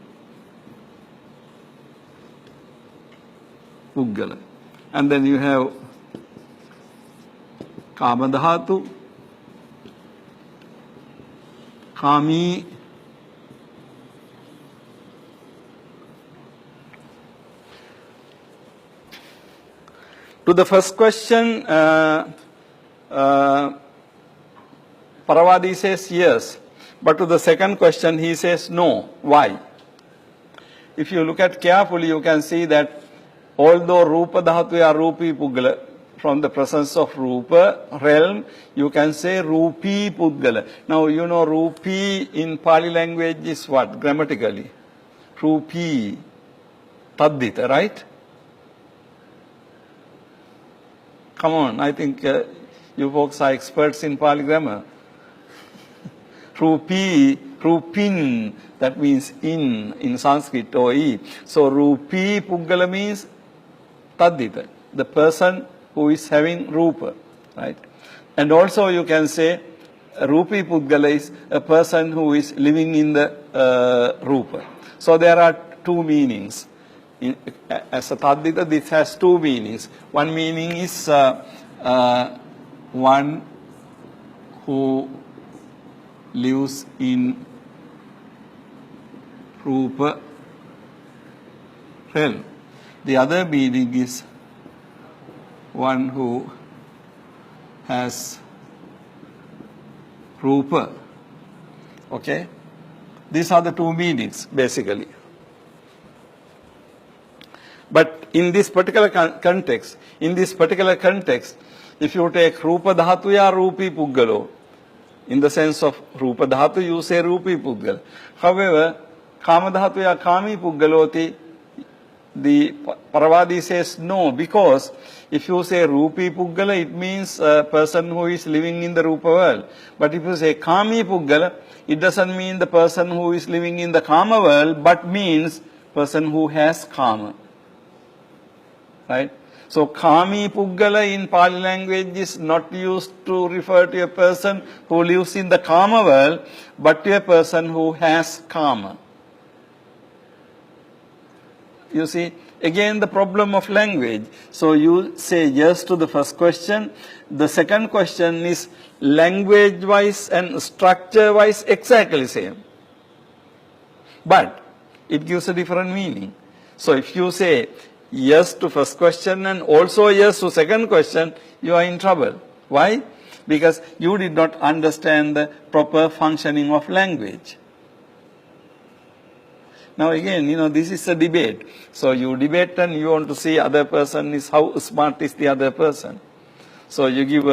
Puggala. And then you have Kamadhatu, Kami, to the first question, Paravadi says yes. But to the second question, he says no. Why? If you look at carefully, you can see that although Rupa Dhatuya Rupi Puggala, from the presence of Rupa realm, you can say Rupi Puggala. Now, Rupi in Pali language is what? Grammatically. Rupi. Taddita, right? Come on, I think you folks are experts in Pali grammar. Rupi, Rupin, that means in Sanskrit or e. So Rupi Puggala means Taddita, the person who is having Rupa, right? And also you can say Rupi Pudgala is a person who is living in the Rupa. So there are two meanings. As a Taddhita, this has two meanings. One meaning is one who lives in Rupa realm. The other meaning is one who has Rupa. Okay? These are the two meanings, basically. But in this particular context, if you take Rupa Dhatuya Rupi Puggalo, in the sense of Rupa Dhatu, you say Rupi Puggal. However, Kama Dhatuya Kami Puggaloti, the Paravadi says no, because if you say Rupi Puggala, it means a person who is living in the Rupa world. But if you say Kami Puggala, it doesn't mean the person who is living in the Kama world, but means person who has Kama. Right? So, Kami Puggala in Pali language is not used to refer to a person who lives in the Kama world, but to a person who has Kama. You see, again the problem of language. So, you say yes to the first question. The second question is language-wise and structure-wise exactly same. But it gives a different meaning. So, if you say yes to first question and also yes to second question, you are in trouble. Why? Because you did not understand the proper functioning of language. Now again, this is a debate. So you debate and you want to see other person is how smart is the other person. So you give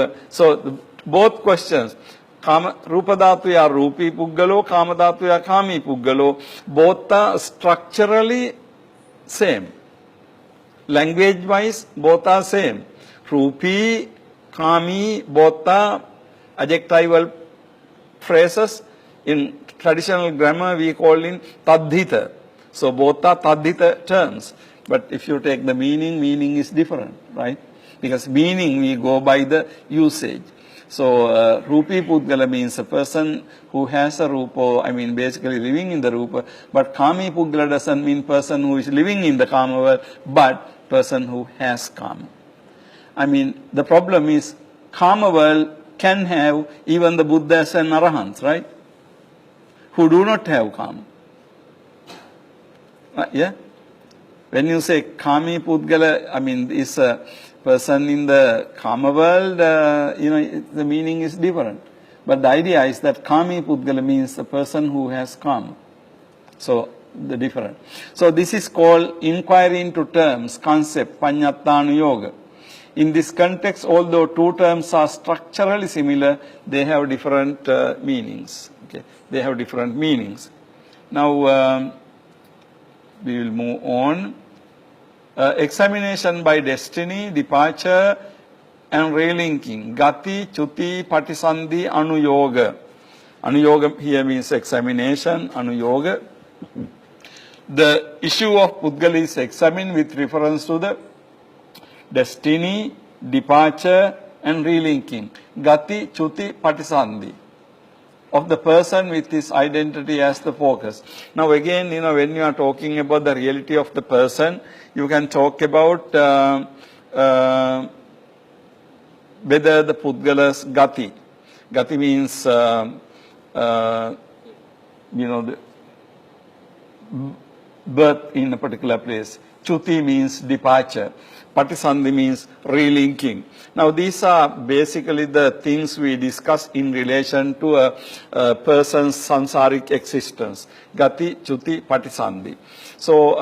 both questions, Rupa Dhatuya Rupi Puggalo, Kama Dhatuya Kami Puggalo, both are structurally same. Language wise, both are same. Rupi, Kami, both are adjectival phrases. In traditional grammar, we call in Taddhita. So both are Taddhita terms. But if you take the meaning is different, right? Because meaning we go by the usage. So Rupi Pudgala means a person who has a Rupa, basically living in the Rupa. But Kami Pudgala doesn't mean person who is living in the Kama world, but person who has Kama. The problem is Kama world can have even the Buddhas and Arahants, right? Who do not have Kama. Yeah? When you say Kami Pudgala, is a person in the Kama world, the meaning is different. But the idea is that Kami Pudgala means a person who has Kama. So, the different. So, this is called inquiry into terms, concept, Paññattana Yoga. In this context, although two terms are structurally similar, they have different meanings. Okay? They have different meanings. Now, we will move on. Examination by destiny, departure, and relinking. Gati, Chuti, Patisandhi, Anuyoga. Anuyoga here means examination, Anuyoga. The issue of Pudgala is examined with reference to the destiny, departure, and relinking. Gati, Chuti, Patisandhi. Of the person with his identity as the focus. Now again, when you are talking about the reality of the person, you can talk about whether the Pudgala's Gati. Gati means, the birth in a particular place. Chuti means departure. Patisandhi means relinking. Now these are basically the things we discuss in relation to a person's samsaric existence. Gati, Chuti, Patisandhi. So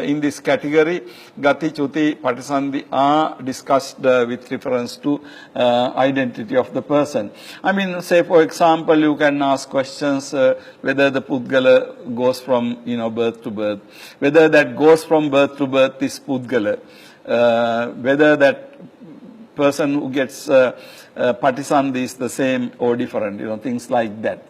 in this category, Gati, Chuti, Patisandhi are discussed with reference to identity of the person. Say for example, you can ask questions whether the Pudgala goes from birth to birth, whether that goes from birth to birth is Pudgala, whether that person who gets Patisandhi is the same or different, things like that.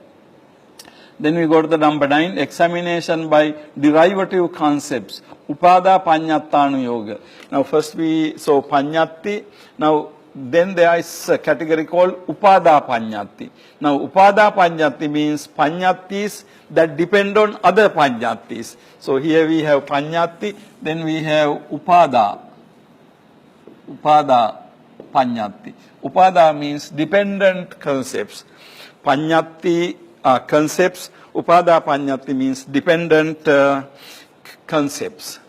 Then we go to the number 9, examination by derivative concepts. Upada Panyattanu Yoga. Now first so Panyatti, now then there is a category called Upada Panyatti. Now Upada Panyatti means Panyattis that depend on other Panyattis. So here we have Panyatti, then we have Upada Panyatti. Upada means dependent concepts. Panyatti concepts. Upada Panyatti means dependent concepts.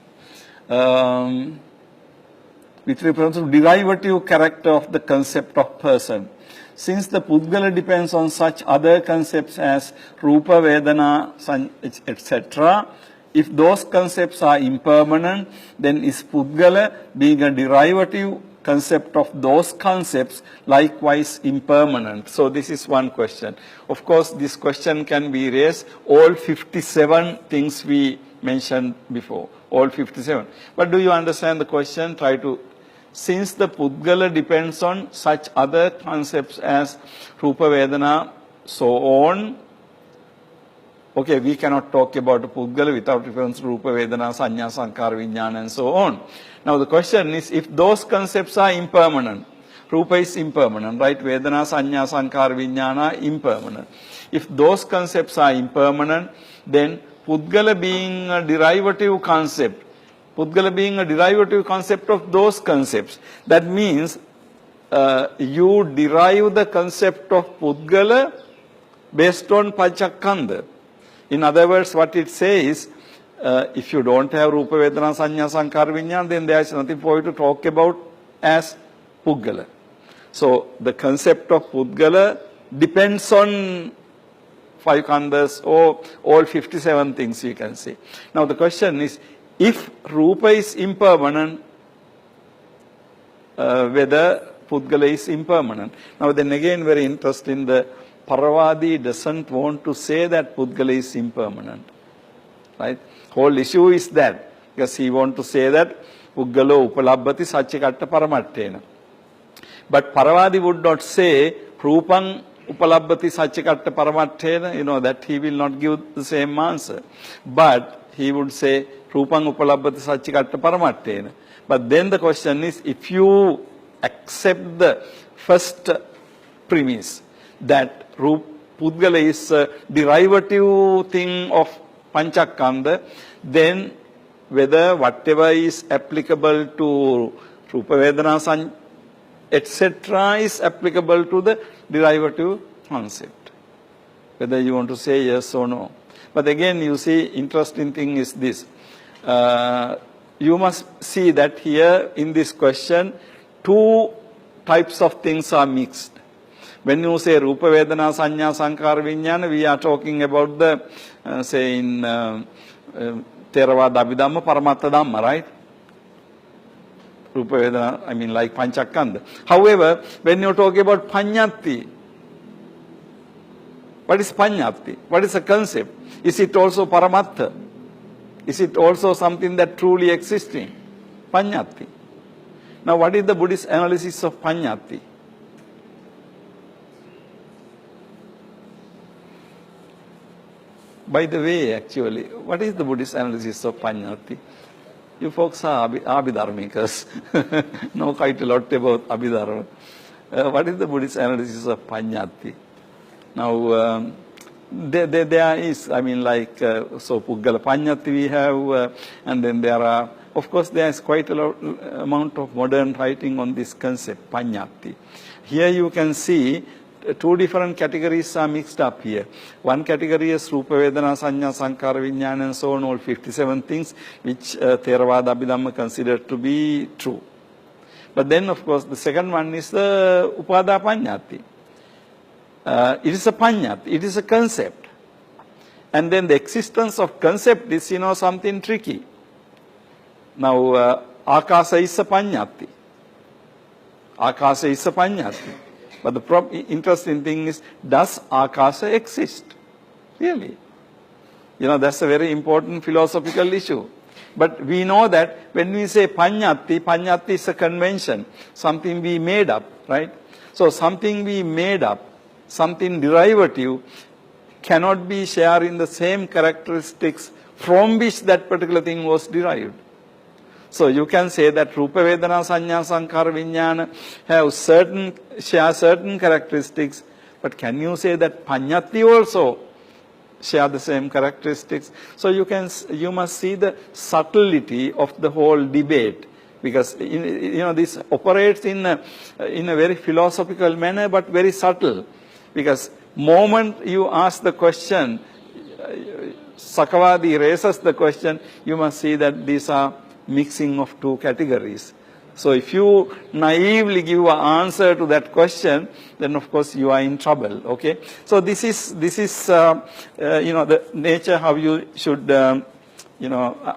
Which represents the derivative character of the concept of person. Since the Pudgala depends on such other concepts as Rupa, Vedana, etc., if those concepts are impermanent, then is Pudgala, being a derivative concept of those concepts, likewise impermanent? So this is one question. Of course, this question can be raised, all 57 things we mentioned before, all 57. But do you understand the question? Try to, since the Pudgala depends on such other concepts as Rupa, Vedana, so on. Okay, we cannot talk about a Pudgala without reference to Rupa, Vedana, Sanya, Sankara, Vijnana and so on. Now the question is, if those concepts are impermanent, Rupa is impermanent, right? Vedana, Sanya, Sankara, Vijnana, impermanent. If those concepts are impermanent, then Pudgala being a derivative concept, Pudgala being a derivative concept of those concepts, that means you derive the concept of Pudgala based on Panchakkhandha. In other words, what it says, if you don't have Rupa, Vedana, Sanya, Sankara, Vijnana, then there is nothing for you to talk about as Pudgala. So the concept of Pudgala depends on 5 khandhas or all 57 things you can say. Now the question is, if Rupa is impermanent, whether Pudgala is impermanent. Now then again very interesting, the Paravadi doesn't want to say that Pudgala is impermanent. Right? Whole issue is that, because he wants to say that Pudgalo upalabbati sachikatta paramattena. But Paravadi would not say Rupang upalabbati sachikatta paramattena, that he will not give the same answer. But he would say Rupang upalabbati sachikatta paramattena. But then the question is, if you accept the first premise that Pudgala is a derivative thing of Panchakkhandha, then whether whatever is applicable to Rupa, Vedana, Sanya, etc. is applicable to the derivative concept. Whether you want to say yes or no. But again, you see, interesting thing is this. You must see that here in this question, 2 types of things are mixed. When you say Rupa, Vedana, Sanya, Sankara, Vijnana, we are talking about the, say in Theravada Abhidhamma, Paramattha Dhamma, right? Rupa, Vedana, I mean like Panchakkhandha. However, when you talk about Panyatti, what is Panyatti? What is a concept? Is it also Paramattha? Is it also something that truly existing? Panyatti. Now what is the Buddhist analysis of Panyatti? By the way, actually, what is the Buddhist analysis of Panyatti? You folks are Abhidharmikas. Know quite a lot about Abhidharma. What is the Buddhist analysis of Panyatti? Now, there is, I mean, like, so Pudgala Panyatti we have, and then there are, of course, there is quite a lot, amount of modern writing on this concept, Panyatti. Here you can see 2 different categories are mixed up here. One category is Rupa, Vedana, Sanya, Sankara, Vijnana and so on, all 57 things which Theravada Abhidhamma considered to be true. But then, of course, the second one is the Upada Panyatti. It is a Panyatti, it is a concept. And then the existence of concept is, something tricky. Now, Akasa is a Panyatti. Akasa is a Panyatti. But the interesting thing is, does Akasa exist? Really? That's a very important philosophical issue. But we know that when we say Panyatti, Panyatti is a convention, something we made up, right? So something we made up, something derivative, cannot be sharing the same characteristics from which that particular thing was derived. So you can say that Rupa Vedana Sanya Sankhara Vijnana share certain characteristics, but can you say that Panyati also share the same characteristics? So you must see the subtlety of the whole debate, because this operates in a very philosophical manner, but very subtle. Because moment you ask the question, Sakavadi raises the question, you must see that these are mixing of two categories. So if you naively give an answer to that question, then of course you are in trouble. Okay. So this is the nature how you should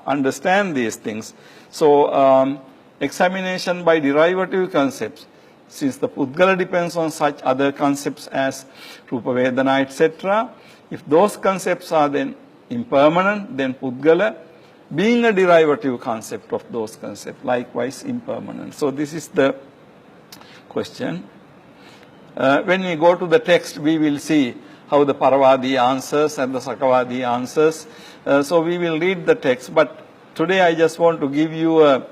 understand these things. So examination by derivative concepts, since the Pudgala depends on such other concepts as Rupa Vedana, etc. If those concepts are then impermanent, then Pudgala, being a derivative concept of those concepts, likewise impermanent. So this is the question. When we go to the text, we will see how the Paravadi answers and the Sakavadi answers. So we will read the text, but today I just want to give you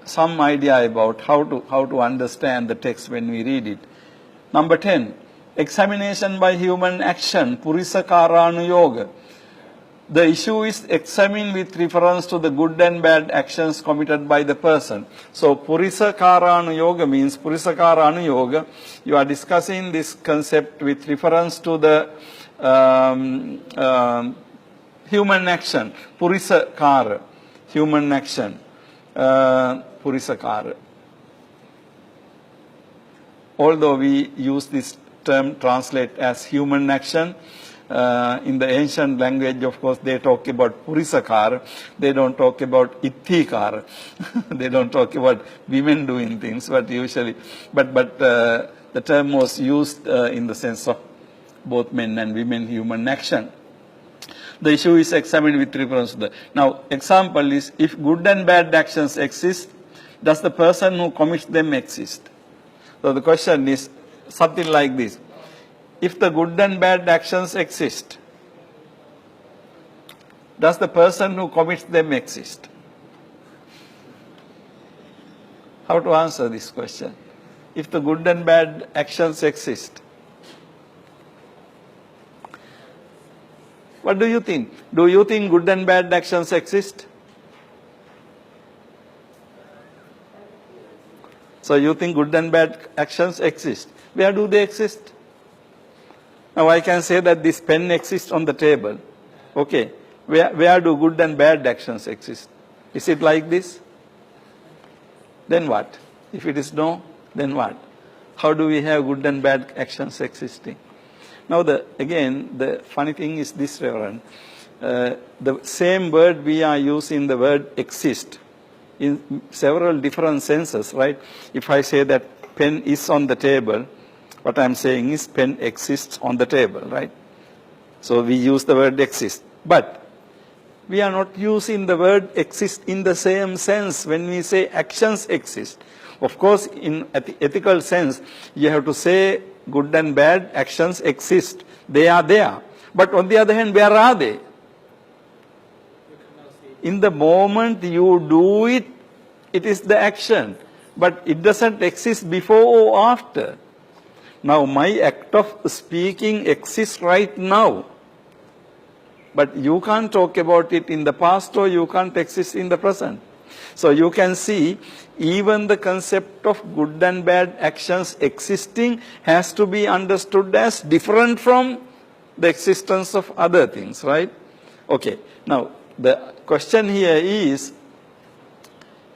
some idea about how to understand the text when we read it. Number 10, examination by human action, Purisakara Yoga. The issue is examined with reference to the good and bad actions committed by the person. So, Purisakara Yoga means, Purisakara Yoga, you are discussing this concept with reference to the human action, Purisakara, human action, Purisakara. Although we use this term, translate as human action, in the ancient language, of course, they talk about Purisakara. They don't talk about Ithikara. They don't talk about women doing things, but usually, but the term was used in the sense of both men and women human action. The issue is examined with reference to the. Now, example is, if good and bad actions exist, does the person who commits them exist? So the question is something like this. If the good and bad actions exist, does the person who commits them exist? How to answer this question? If the good and bad actions exist, what do you think? Do you think good and bad actions exist? So you think good and bad actions exist. Where do they exist? Now I can say that this pen exists on the table. Okay. Where do good and bad actions exist? Is it like this? Then what? If it is no, then what? How do we have good and bad actions existing? Now again, the funny thing is this, Reverend. The same word we are using, the word exist, in several different senses, right? If I say that pen is on the table, what I am saying is pen exists on the table, right? So we use the word exist. But we are not using the word exist in the same sense when we say actions exist. Of course, in ethical sense, you have to say good and bad actions exist. They are there. But on the other hand, where are they? In the moment you do it, it is the action. But it doesn't exist before or after. Now, my act of speaking exists right now. But you can't talk about it in the past, or you can't exist in the present. So you can see, even the concept of good and bad actions existing has to be understood as different from the existence of other things, right? Okay. Now, the question here is,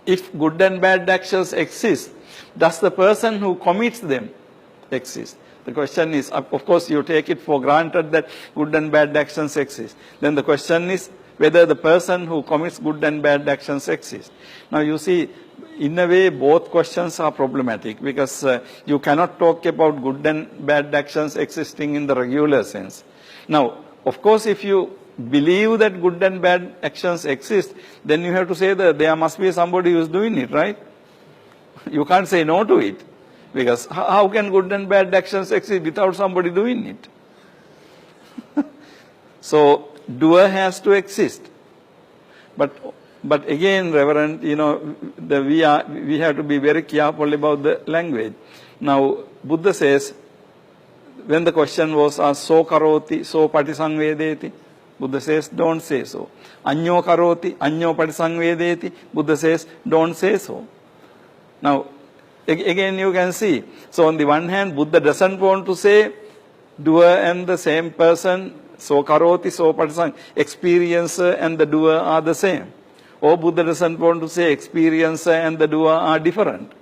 if good and bad actions exist, does the person who commits them exist? The question is, of course, you take it for granted that good and bad actions exist. Then the question is whether the person who commits good and bad actions exists. Now you see, in a way, both questions are problematic, because you cannot talk about good and bad actions existing in the regular sense. Now, of course, if you believe that good and bad actions exist, then you have to say that there must be somebody who is doing it, right? You can't say no to it. Because how can good and bad actions exist without somebody doing it? So doer has to exist. But again, Reverend, we have to be very careful about the language. Now, Buddha says, when the question was asked, so karoti, so patisangvedeti, Buddha says, don't say so. Anyo karoti, anyo patisangvedeti, Buddha says, don't say so. Now, again you can see, so on the one hand, Buddha doesn't want to say doer and the same person, so karoti, so patisang, experiencer and the doer are the same. Or Buddha doesn't want to say experiencer and the doer are different.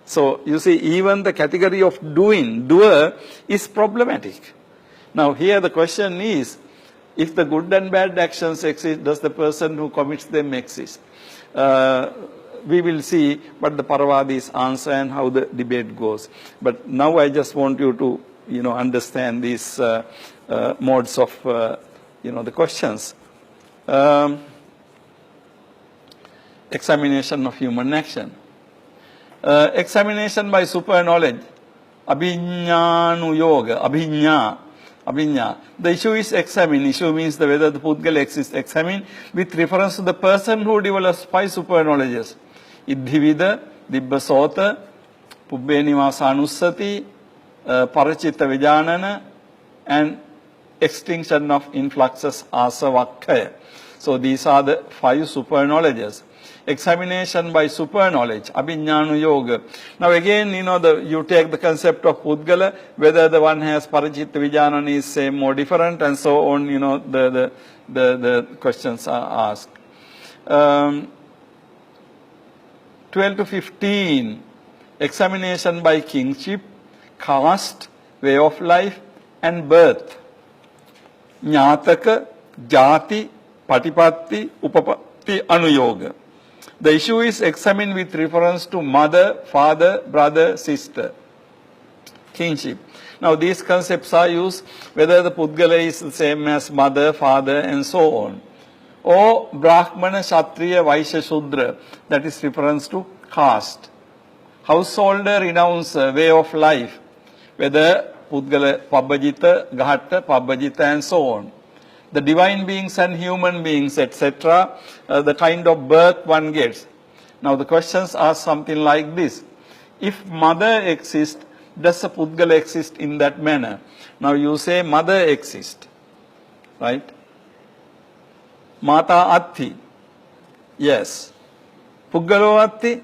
So you see, even the category of doer is problematic. Now here the question is, if the good and bad actions exist, does the person who commits them exist? We will see what the Paravadis answer and how the debate goes. But now I just want you to, understand these modes of, the questions. Examination of human action. Examination by super knowledge. Abhiññānuyoga, abhiññā. The issue is examine. Issue means whether the Pudgala exists. Examine with reference to the person who develops 5 super knowledges. Iddhivida, Dibbasota, Pubbenivasanussati, Parachitta Vijanana, and extinction of influxes asavakkaya. So these are the 5 super knowledges. Examination by super knowledge, abhiññānuyoga. Now again, you take the concept of Pudgala, whether the one has Parachitta Vijanana is same or different, and so on, the questions are asked. 12 to 15, examination by kingship, caste, way of life, and birth. Ñātaka, jati, patipatti, upapatti, anuyoga. The issue is examined with reference to mother, father, brother, sister. Kingship. Now these concepts are used whether the Pudgala is the same as mother, father, and so on. Or Brahmana, Kshatriya, Vaishya, Shudra. That is reference to caste. Householder, renouncer, way of life. Whether Pudgala, Pabbajita, Ghatta, Pabbajita, and so on. The divine beings and human beings, etc., the kind of birth one gets. Now the questions are something like this. If mother exists, does a Pudgala exist in that manner? Now you say mother exists, right? Mata Atti, yes. Puggalo Atti,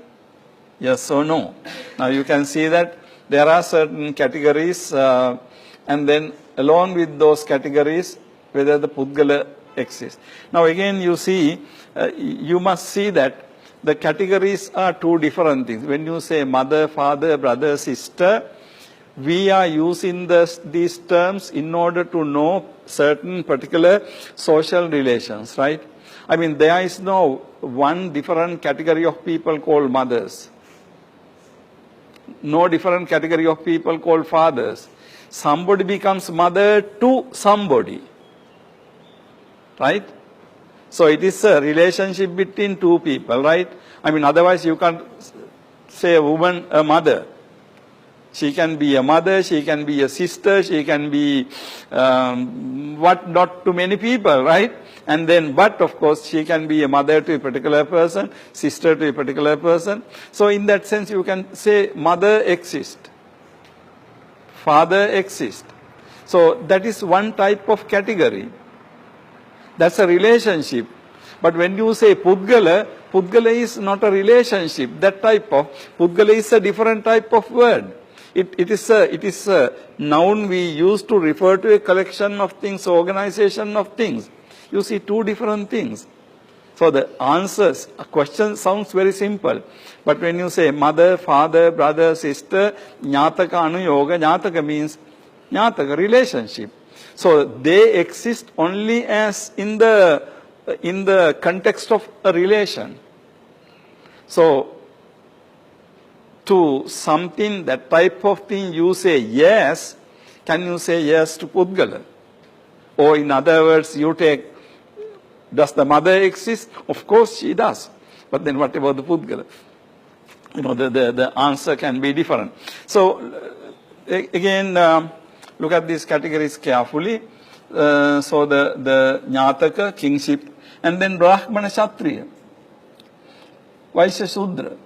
yes or no? Now you can see that there are certain categories and then along with those categories, whether the Pudgala exists. Now again you see, you must see that the categories are 2 different things. When you say mother, father, brother, sister, we are using these terms in order to know certain particular social relations, right? I mean, there is no one different category of people called mothers. No different category of people called fathers. Somebody becomes mother to somebody. Right? So it is a relationship between 2 people, right? I mean, otherwise you can't say a woman a mother. She can be a mother, she can be a sister, she can be what not to many people, right? And then, but of course, she can be a mother to a particular person, sister to a particular person. So in that sense, you can say mother exists, father exists. So that is one type of category. That's a relationship. But when you say Pudgala, Pudgala is not a relationship. That type of Pudgala is a different type of word. It is a noun we use to refer to a collection of things, organization of things. You see 2 different things. So the answers, a question sounds very simple. But when you say mother, father, brother, sister, Ñātaka, Anuyoga, Ñātaka means Ñātaka, relationship. So they exist only as in the context of a relation. So to something, that type of thing, you say yes, can you say yes to Pudgala? Or in other words, you take, does the mother exist? Of course she does. But then what about the Pudgala? The answer can be different. So again, look at these categories carefully. So the Jnataka, kingship, and then Brahmana, Kshatriya, Vaishya, Shudra.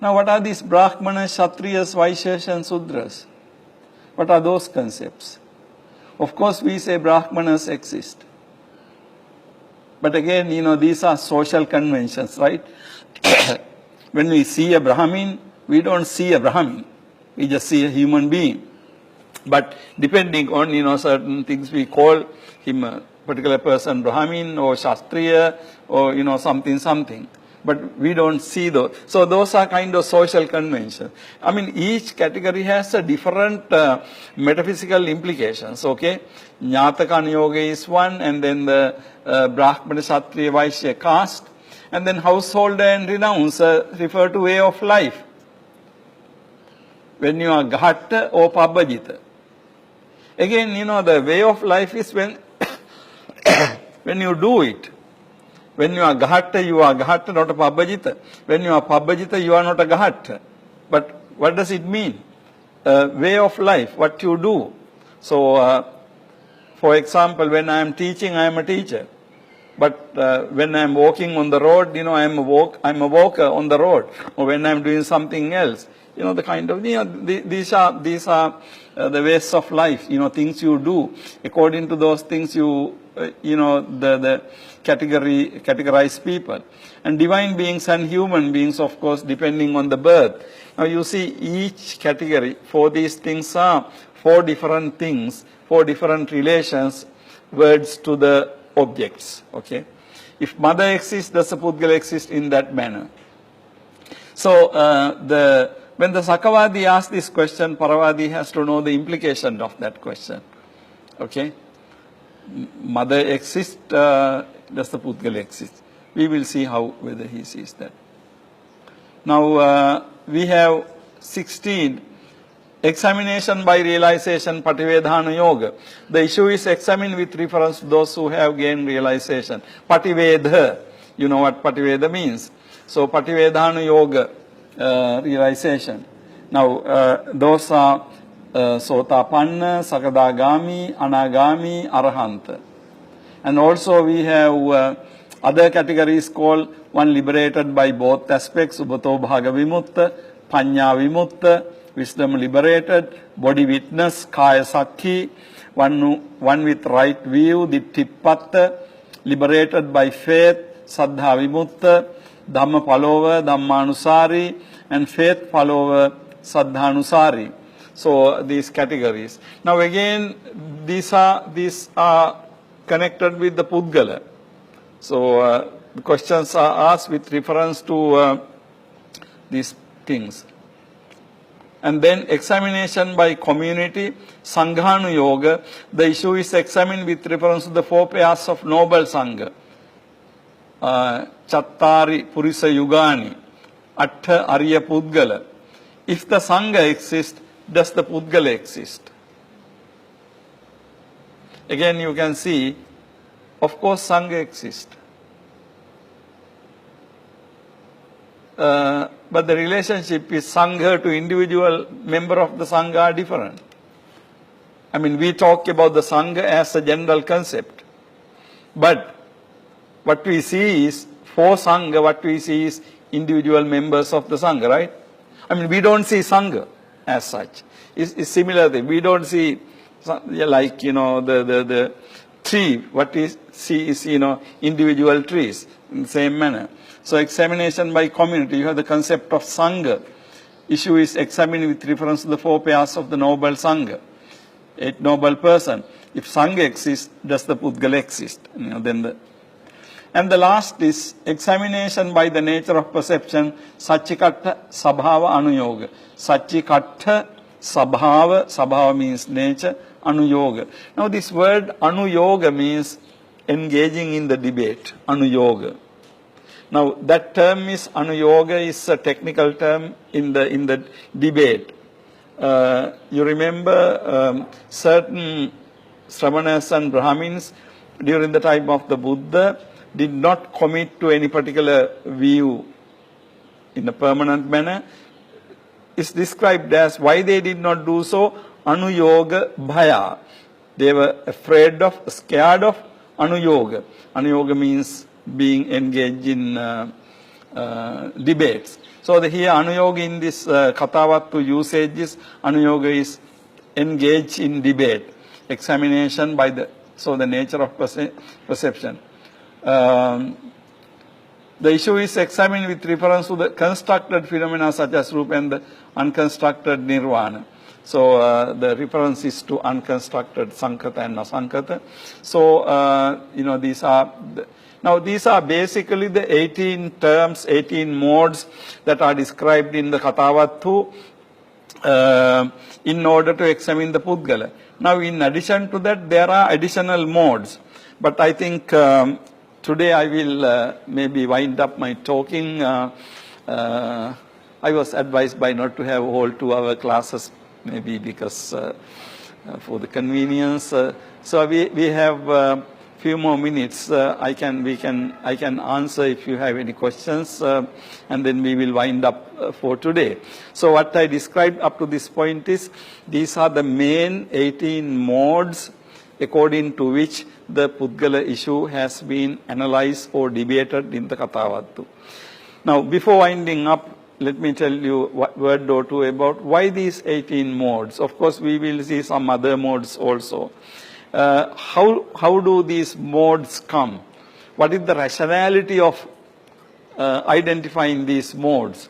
Now what are these Brahmana, Kshatriyas, Vaishyas and Sudras? What are those concepts? Of course we say Brahmanas exist. But again, these are social conventions, right? When we see a Brahmin, we don't see a Brahmin. We just see a human being. But depending on, certain things, we call him a particular person Brahmin or Shastriya or, something. But we don't see those. So those are kind of social conventions. I mean, each category has a different metaphysical implications, okay? Jnataka Yoga is one, and then the Brahmana, Kshatriya, Vaishya caste, and then household and renounce refer to way of life. When you are Ghatta or Pabajita. Again, the way of life is when when you do it. When you are Ghatta, not a Pabajita. When you are Pabajita, you are not a Ghatta. But what does it mean? Way of life, what you do. So, for example, when I am teaching, I am a teacher. But when I am walking on the road, I am a walker on the road. Or when I am doing something else, the kind of, these are the ways of life, things you do. According to those things, the categorize people. And divine beings and human beings, of course, depending on the birth. Now you see each category, for these things are 4 different things, 4 different relations, words to the objects, okay? If mother exists, does the Pudgala exist in that manner? So, when the Sakavadi asks this question, Paravadi has to know the implication of that question, okay? Mother exists, does the Pudgala exist? We will see whether he sees that. Now, we have 16. Examination by realization, Pativedhana Yoga. The issue is examined with reference to those who have gained realization. Pativedha, you know what Pativeda means. So, Pativedhana Yoga, realization. Now, those are Sotapanna, Sakadagami, Anagami, Arahanta. And also we have other categories called one liberated by both aspects, Ubato Bhaga Vimutta, Panya Vimutta, wisdom liberated, body witness, Kaya Sakhi, one with right view, Dittipatta, liberated by faith, Saddha Vimutta, Dhamma follower, Dhammanusari, and faith follower, Saddhanusari. So these categories. Now again, these are connected with the Pudgala. So the questions are asked with reference to these things. And then examination by community, Sanghanu Yoga. The issue is examined with reference to the 4 pairs of noble Sangha. Chattari Purisa Yugani, Atta Arya Pudgala. If the Sangha exists, does the Pudgala exist? Again, you can see, of course, Sangha exists. But the relationship is Sangha to individual member of the Sangha are different. I mean, we talk about the Sangha as a general concept. But what we see is, for Sangha, what we see is individual members of the Sangha, right? I mean, we don't see Sangha as such. It's similar thing. We don't see, like, the tree. What we see is, individual trees in the same manner. So examination by community, you have the concept of Sangha. Issue is examined with reference to the 4 pairs of the noble Sangha. 8 noble person. If Sangha exists, does the Pudgala exist? And the last is examination by the nature of perception, Satchikatta Sabhava Anuyoga. Satchikatta Sabhava means nature, Anuyoga. Now this word Anuyoga means engaging in the debate, Anuyoga. Now that term is, Anuyoga is a technical term in the debate. You remember certain Sramanas and Brahmins during the time of the Buddha did not commit to any particular view in a permanent manner. It's described as why they did not do so. Anuyoga Bhaya. They were afraid of, scared of Anuyoga. Anuyoga means being engaged in debates. So here Anuyoga in this Kathavattu usage is, Anuyoga is engaged in debate, examination by the, so the nature of perception. The issue is examined with reference to the constructed phenomena such as Rupa and the unconstructed Nirvana. So the reference is to unconstructed Sankata and Asankata. So, these are, now these are basically the 18 terms, 18 modes that are described in the Kathavattu in order to examine the Pudgala. Now in addition to that, there are additional modes. But I think today I will maybe wind up my talking. I was advised by not to have whole 2-hour classes, maybe because for the convenience. So we have few more minutes. I can answer if you have any questions, and then we will wind up for today. So what I described up to this point is, these are the main 18 modes according to which the Pudgala issue has been analyzed or debated in the Kathavattu. Now, before winding up, let me tell you a word or two about why these 18 modes. Of course, we will see some other modes also. How do these modes come? What is the rationality of identifying these modes?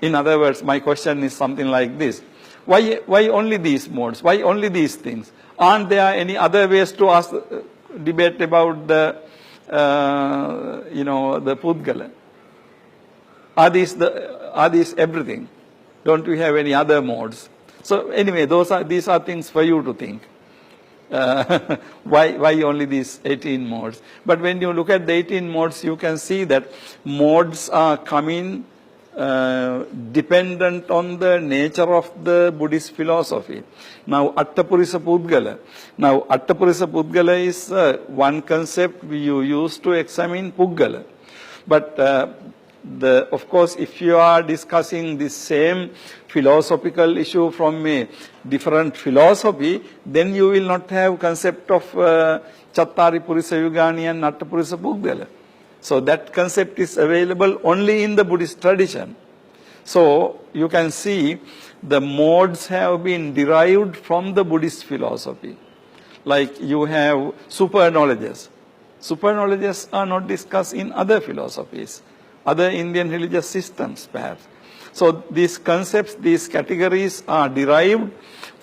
In other words, my question is something like this. Why only these modes? Why only these things? Aren't there any other ways to ask, debate about the, the Pudgala? Are these everything? Don't we have any other modes? So anyway, these are things for you to think. Why only these 18 modes? But when you look at the 18 modes, you can see that modes are coming dependent on the nature of the Buddhist philosophy. Now, Attapurisa Pudgala. Now, Attapurisa Pudgala is one concept we use to examine Pudgala. But of course, if you are discussing the same philosophical issue from a different philosophy, then you will not have concept of Chattari Purisa Yugani and Attapurisa Pudgala. So that concept is available only in the Buddhist tradition. So you can see the modes have been derived from the Buddhist philosophy. Like you have super knowledges. Super knowledges are not discussed in other philosophies, other Indian religious systems perhaps. So these concepts, these categories are derived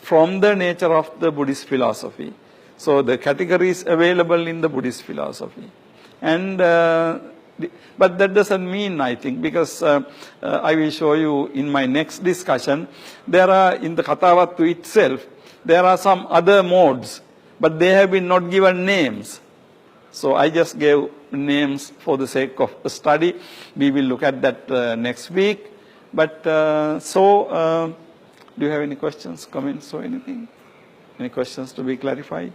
from the nature of the Buddhist philosophy. So the categories available in the Buddhist philosophy. And but that doesn't mean, I think, because I will show you in my next discussion, there are, in the Kathavattu itself, there are some other modes, but they have been not given names. So I just gave names for the sake of study. We will look at that next week. But do you have any questions, comments, or anything? Any questions to be clarified?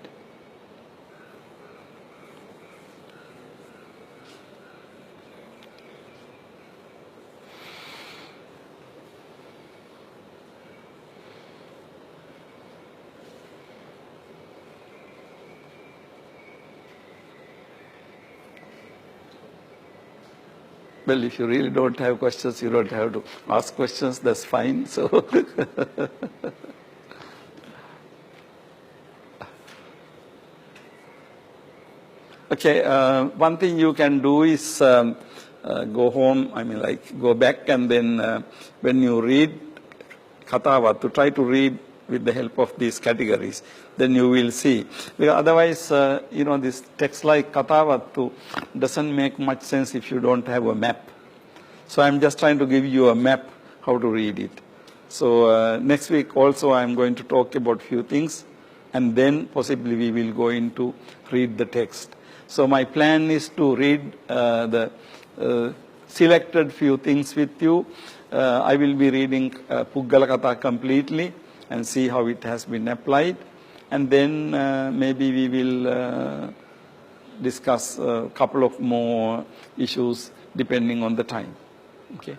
Well, if you really don't have questions, you don't have to ask questions, that's fine. So, okay, one thing you can do is go home, go back, and then when you read Kathavattu, try to read with the help of these categories. Then you will see. Because otherwise, this text like Kathavattu doesn't make much sense if you don't have a map. So I'm just trying to give you a map how to read it. So next week also I'm going to talk about few things, and then possibly we will go into read the text. So my plan is to read the selected few things with you. I will be reading Puggala Katha completely and see how it has been applied. And then maybe we will discuss a couple of more issues depending on the time. Okay.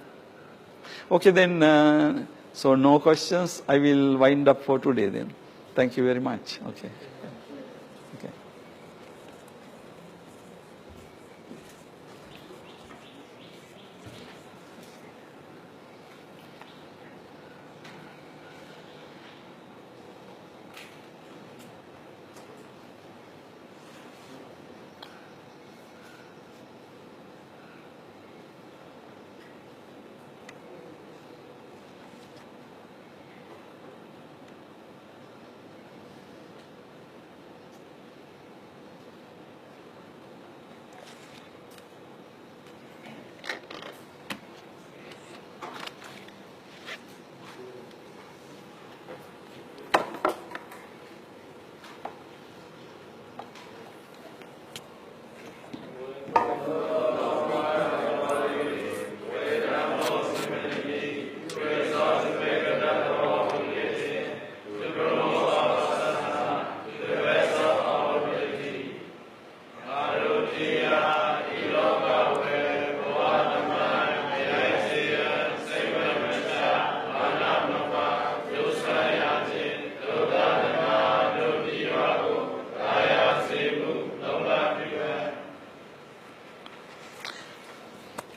Okay, then So no questions. I will wind up for today then. Thank you very much. Okay. Okay.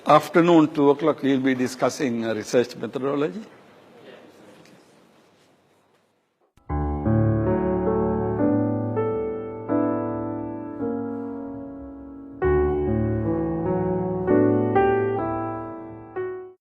Afternoon, 2 o'clock, we will be discussing research methodology.